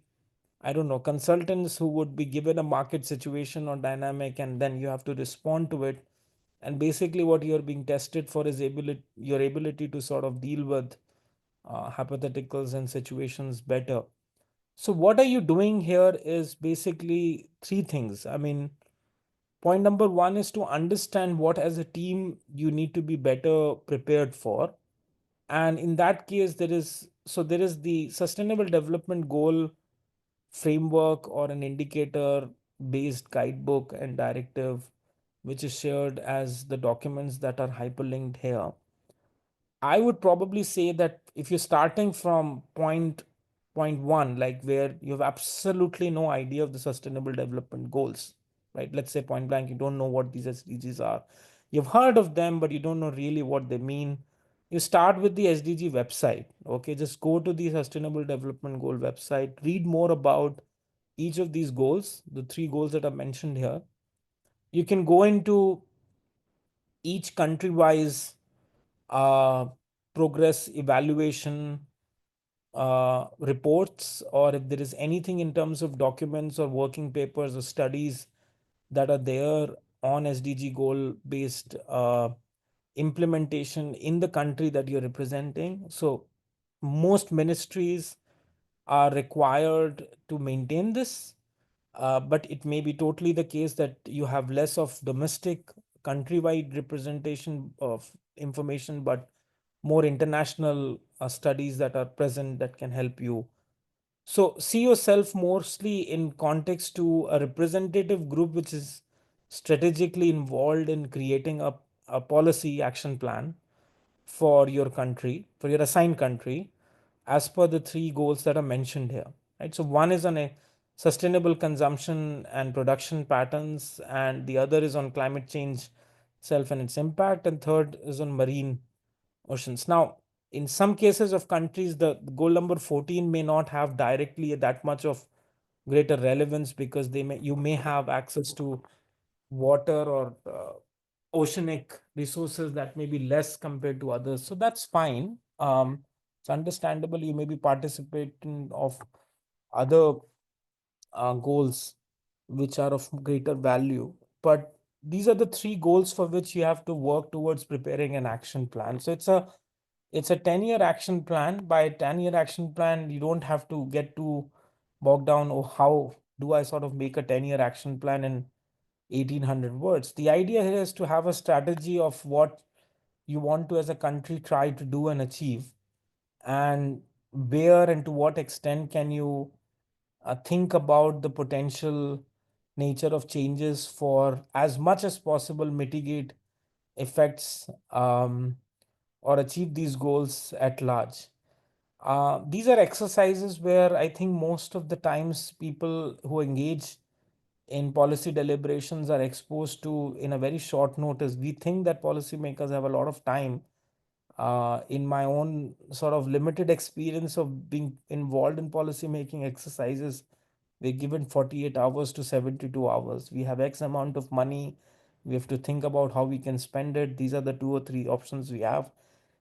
I don't know, consultants who would be given a market situation or dynamic, and then you have to respond to it. And basically, what you're being tested for is your ability to sort of deal with hypotheticals and situations better. So, what are you doing here is basically three things. I mean, point number one is to understand what, as a team, you need to be better prepared for. And in that case, there is the sustainable development goal framework or an indicator based guidebook and directive, which is shared as the documents that are hyperlinked here. I would probably say that if you're starting from point one, like where you have absolutely no idea of the sustainable development goals, right? Let's say point blank, you don't know what these SDGs are. You've heard of them, but you don't know really what they mean. You start with the SDG website. Okay, just go to the Sustainable Development Goal website, read more about each of these goals, the three goals that are mentioned here. You can go into each country wise uh, progress evaluation reports, or if there is anything in terms of documents or working papers or studies that are there on SDG goal based implementation in the country that you're representing. So, most ministries are required to maintain this, but it may be totally the case that you have less of domestic countrywide representation of information, but more international studies that are present that can help you. So see yourself mostly in context to a representative group which is strategically involved in creating a policy action plan for your country, for your assigned country, as per the three goals that are mentioned here. Right. So one is on a sustainable consumption and production patterns, and the other is on climate change itself and its impact, and third is on marine oceans. Now, in some cases of countries, the goal number 14 may not have directly that much of greater relevance because you may have access to water or oceanic resources that may be less compared to others. So that's fine. It's understandable. You may be participating of other goals which are of greater value. But these are the three goals for which you have to work towards preparing an action plan. So it's a 10-year action plan. By 10-year action plan, you don't have to get too bogged down. Oh, how do I sort of make a 10-year action plan in 1800 words? The idea here is to have a strategy of what you want to, as a country, try to do and achieve, and where and to what extent can you think about the potential nature of changes for as much as possible mitigate effects or achieve these goals at large. These are exercises where I think most of the times people who engage in policy deliberations are exposed to in a very short notice. We think that policymakers have a lot of time. In my own sort of limited experience of being involved in policy making exercises, we're given 48 hours to 72 hours. We have X amount of money. We have to think about how we can spend it. These are the two or three options we have.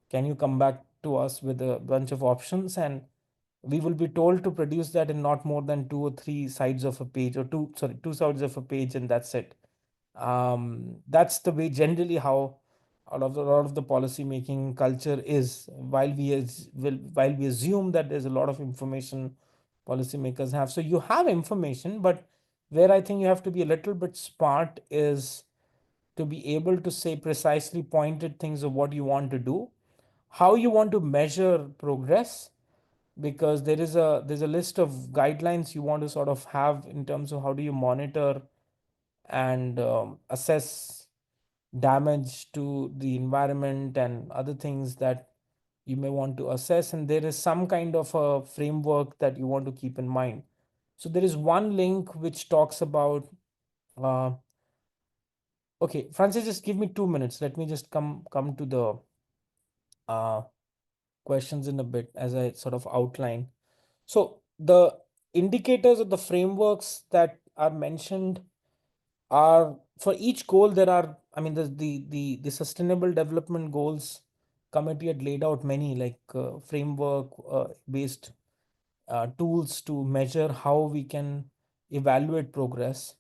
Can you come back to us with a bunch of options? And we will be told to produce that in not more than two or three sides of a page, or two sides of a page, and that's it. That's the way generally how a lot of the policy making culture is. While we assume that there's a lot of information policymakers have, so you have information, but where I think you have to be a little bit smart is to be able to say precisely pointed things of what you want to do, how you want to measure progress, because there's a list of guidelines you want to sort of have in terms of how do you monitor and assess damage to the environment and other things that you may want to assess, and there is some kind of a framework that you want to keep in mind. So there is one link which talks about uh, okay, Francis, just give me 2 minutes. Let me just come to the uh, questions in a bit as I sort of outline. So the indicators or the frameworks that are mentioned are for each goal there are, I mean, the Sustainable Development Goals Committee had laid out many like framework based tools to measure how we can evaluate progress.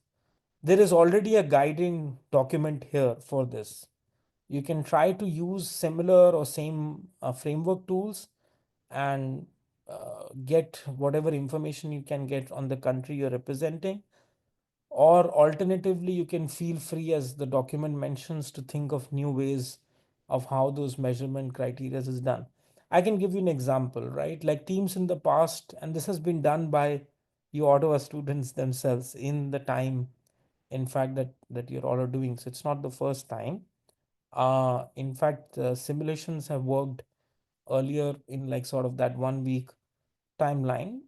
There is already a guiding document here for this. You can try to use similar or same framework tools and get whatever information you can get on the country you're representing. Or alternatively, you can feel free, as the document mentions, to think of new ways of how those measurement criteria is done. I can give you an example, right? Like teams in the past, and this has been done by you Ottawa students themselves in the time, in fact, that you're all are doing. So it's not the first time. In fact, simulations have worked earlier in like sort of that 1 week timeline.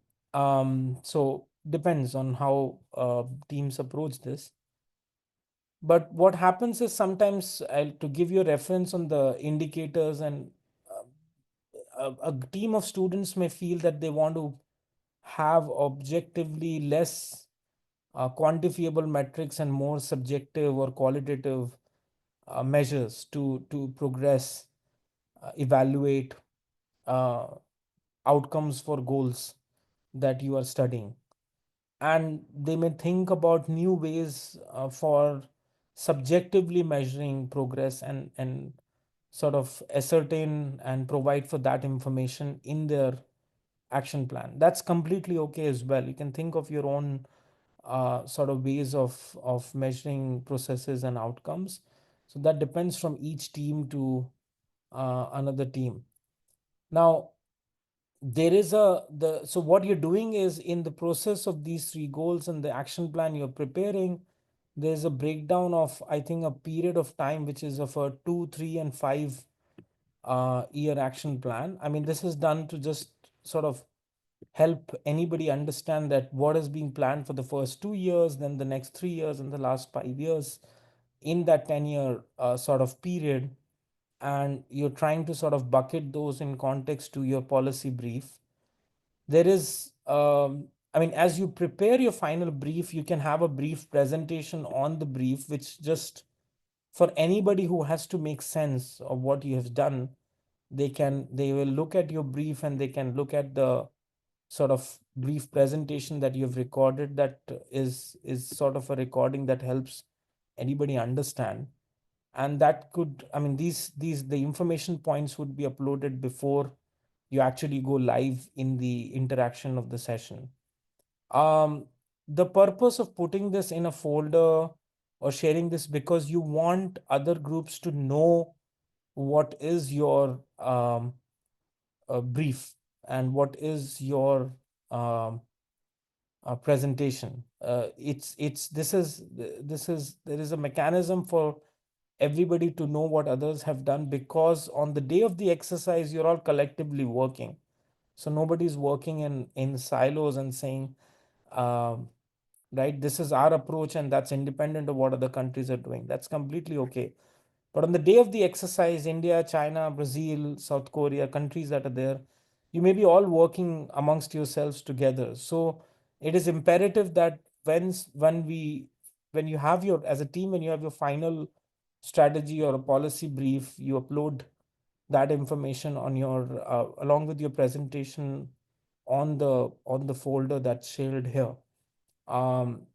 So depends on how teams approach this. But what happens is sometimes to give you a reference on the indicators, and a team of students may feel that they want to have objectively less quantifiable metrics and more subjective or qualitative measures to progress, evaluate uh, outcomes for goals that you are studying. And they may think about new ways for subjectively measuring progress and sort of ascertain and provide for that information in their action plan. That's completely okay as well. You can think of your own sort of ways of measuring processes and outcomes. So that depends from each team to another team. Now, there is a the so what you're doing is, in the process of these three goals and the action plan you're preparing, there's a breakdown of, I think, a period of time which is of a 2, 3, and 5 year action plan. I mean, this is done to just sort of help anybody understand that what is being planned for the first 2 years, then the next 3 years, and the last 5 years in that 10-year sort of period. And you're trying to sort of bucket those in context to your policy brief. There is, I mean, as you prepare your final brief, you can have a brief presentation on the brief, which just for anybody who has to make sense of what you have done, they will look at your brief and they can look at the sort of brief presentation that you've recorded, that is sort of a recording that helps anybody understand. And that could, I mean, these the information points would be uploaded before you actually go live in the interaction of the session. um the purpose of putting this in a folder or sharing this, because you want other groups to know what is your brief and what is your um, presentation. It's this is there is a mechanism for everybody to know what others have done, because on the day of the exercise you're all collectively working. So nobody's working in silos and saying, um, right, this is our approach and that's independent of what other countries are doing. That's completely okay. But on the day of the exercise, India, China, Brazil, South Korea, countries that are there, you may be all working amongst yourselves together. So it is imperative that when you have your, as a team, when you have your final strategy or a policy brief, you upload that information on your along with your presentation on the folder that's shared here.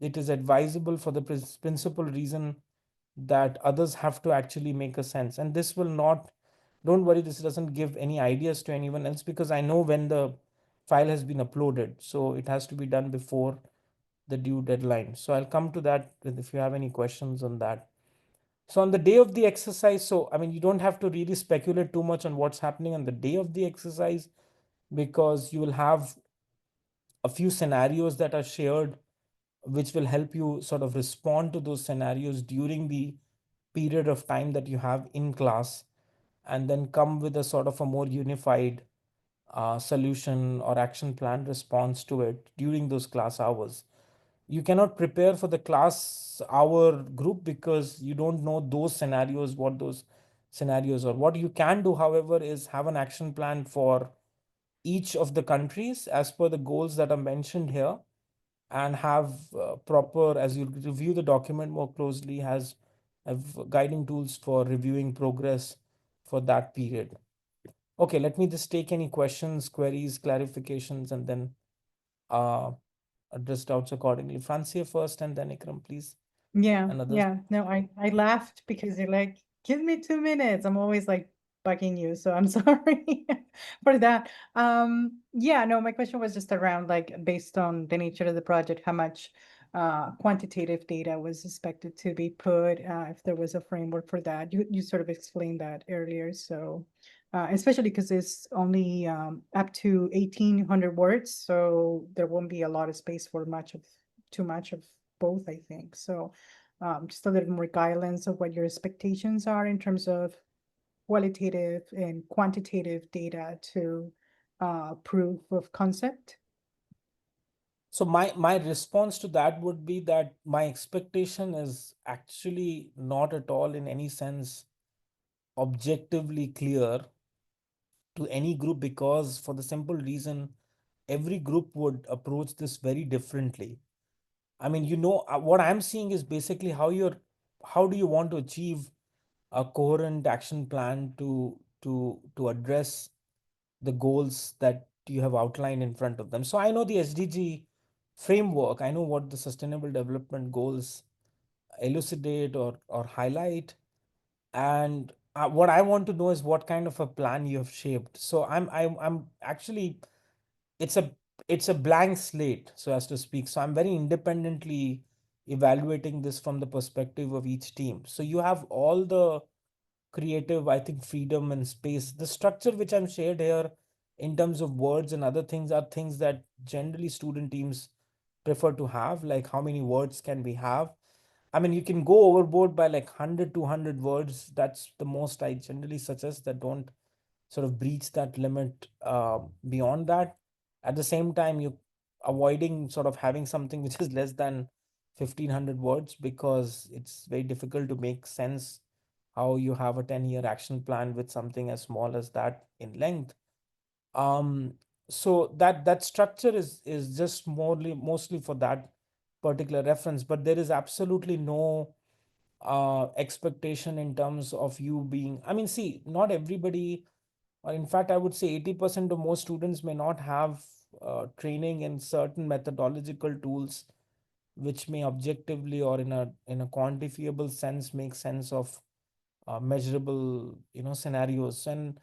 It is advisable for the principal reason that others have to actually make a sense. And this will not, don't worry, this doesn't give any ideas to anyone else, because I know when the file has been uploaded. So it has to be done before the due deadline. So I'll come to that if you have any questions on that. So on the day of the exercise, so I mean, you don't have to really speculate too much on what's happening on the day of the exercise, because you will have a few scenarios that are shared, which will help you sort of respond to those scenarios during the period of time that you have in class, and then come with a sort of a more unified solution or action plan response to it during those class hours. You cannot prepare for the class hour group because you don't know those scenarios, what those scenarios. Or what you can do, however, is have an action plan for each of the countries as per the goals that are mentioned here, and have proper, as you review the document more closely, has have guiding tools for reviewing progress for that period. Okay, let me just take any questions, queries, clarifications, and then uh, address doubts accordingly. Francia first, and then Ikram, please, Yeah, and others. yeah. No, I laughed because you're like, give me 2 minutes. I'm always like bugging you, so I'm sorry for that. Yeah, no, my question was just around like based on the nature of the project, how much quantitative data was expected to be put, if there was a framework for that. You sort of explained that earlier, so especially because it's only up to 1,800 words, so there won't be a lot of space for too much of both, I think. So just a little more guidelines of what your expectations are in terms of qualitative and quantitative data to proof of concept. So my response to that would be that my expectation is actually not at all in any sense objectively clear to any group, because for the simple reason every group would approach this very differently. I mean, what I'm seeing is basically how do you want to achieve a coherent action plan to address the goals that you have outlined in front of them. So I know the SDG framework, I know what the sustainable development goals elucidate or highlight, and what I want to know is what kind of a plan you have shaped. So I'm actually, it's a it's a blank slate, so as to speak. So I'm very independently evaluating this from the perspective of each team. So you have all the creative, I think, freedom and space. The structure which I'm shared here in terms of words and other things are things that generally student teams prefer to have, like how many words can we have. I mean, you can go overboard by like 100 200 words. That's the most I generally suggest, that don't sort of breach that limit beyond that. At the same time, you avoiding sort of having something which is less than 1500 words, because it's very difficult to make sense how you have a 10-year action plan with something as small as that in length. um so that structure is just mostly for that particular reference, but there is absolutely no expectation in terms of you being, I mean, see, not everybody, or in fact I would say 80% of most students may not have training in certain methodological tools which may objectively or in a quantifiable sense make sense of measurable scenarios. And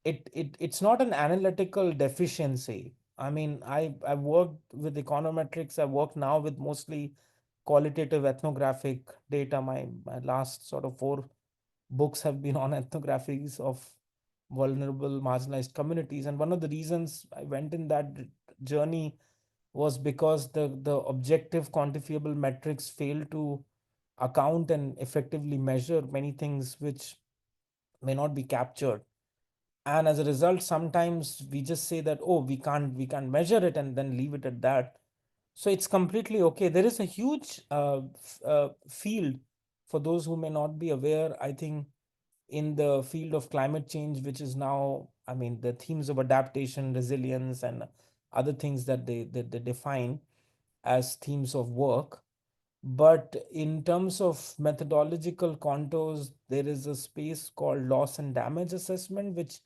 it's not an analytical deficiency. I mean, I've worked with econometrics. I work now with mostly qualitative ethnographic data. My last sort of 4 books have been on ethnographies of vulnerable marginalized communities, and one of the reasons I went in that journey was because the objective quantifiable metrics fail to account and effectively measure many things which may not be captured. And as a result, sometimes we just say that, oh, we can't measure it, and then leave it at that. So it's completely okay. There is a huge field, for those who may not be aware, I think, in the field of climate change, which is now, I mean, the themes of adaptation, resilience, and other things that they define as themes of work. But in terms of methodological contours, there is a space called loss and damage assessment, which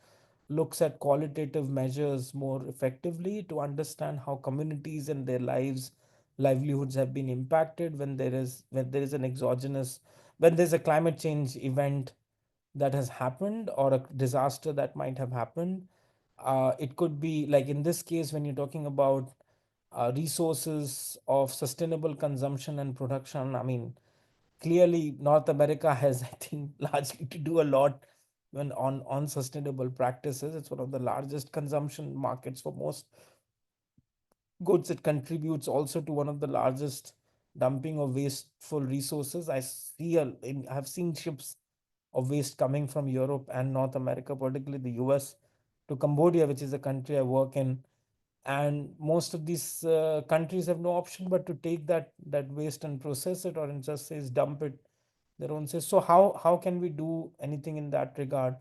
looks at qualitative measures more effectively to understand how communities and their livelihoods have been impacted when there is an exogenous, when there's a climate change event that has happened, or a disaster that might have happened. It could be like in this case, when you're talking about resources of sustainable consumption and production. I mean, clearly North America has, I think, largely to do a lot when on sustainable practices. It's one of the largest consumption markets for most goods. It contributes also to one of the largest dumping of wasteful resources. I've seen ships of waste coming from Europe and North America, particularly the US, to Cambodia, which is a country I work in. And most of these countries have no option but to take that waste and process it, or in just says dump it their own say. So how can we do anything in that regard?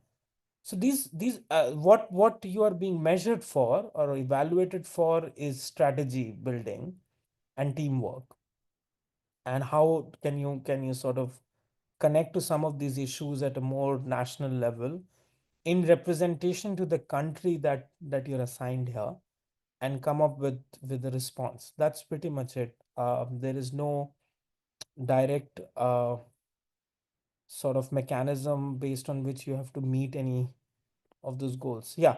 So these what you are being measured for or evaluated for is strategy building and teamwork. And how can you sort of connect to some of these issues at a more national level in representation to the country that you're assigned here, and come up with a response. That's pretty much it. There is no direct sort of mechanism based on which you have to meet any of those goals. Yeah.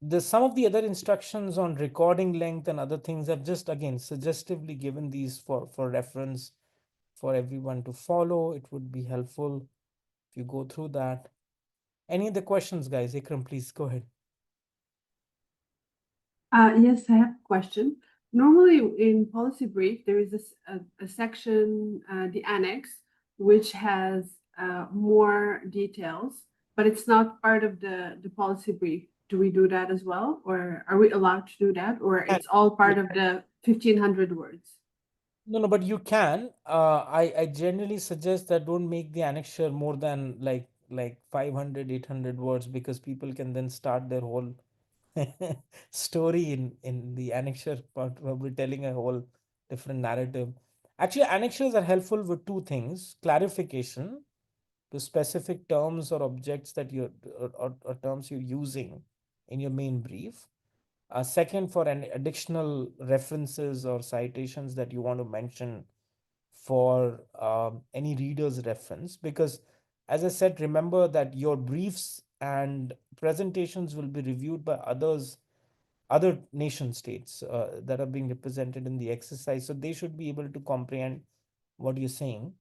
There's some of the other instructions on recording length and other things. I've just again suggestively given these for reference for everyone to follow. It would be helpful if you go through that. Any other questions, guys? Ikram, please go ahead. Yes, I have a question. Normally in policy brief, there is a section, the annex, which has more details, but it's not part of the policy brief. Do we do that as well? Or are we allowed to do that? Or it's all part of the 1,500 words? No, but you can. I generally suggest that don't make the annexure more than like 500, 800 words, because people can then start their whole story in the annexure part, probably telling a whole different narrative. Actually, annexures are helpful with two things: clarification to specific terms or objects that you're or terms you're using in your main brief. Second, for an additional references or citations that you want to mention for any reader's reference. Because, as I said, remember that your briefs and presentations will be reviewed by other nation states that are being represented in the exercise. So they should be able to comprehend what you're saying.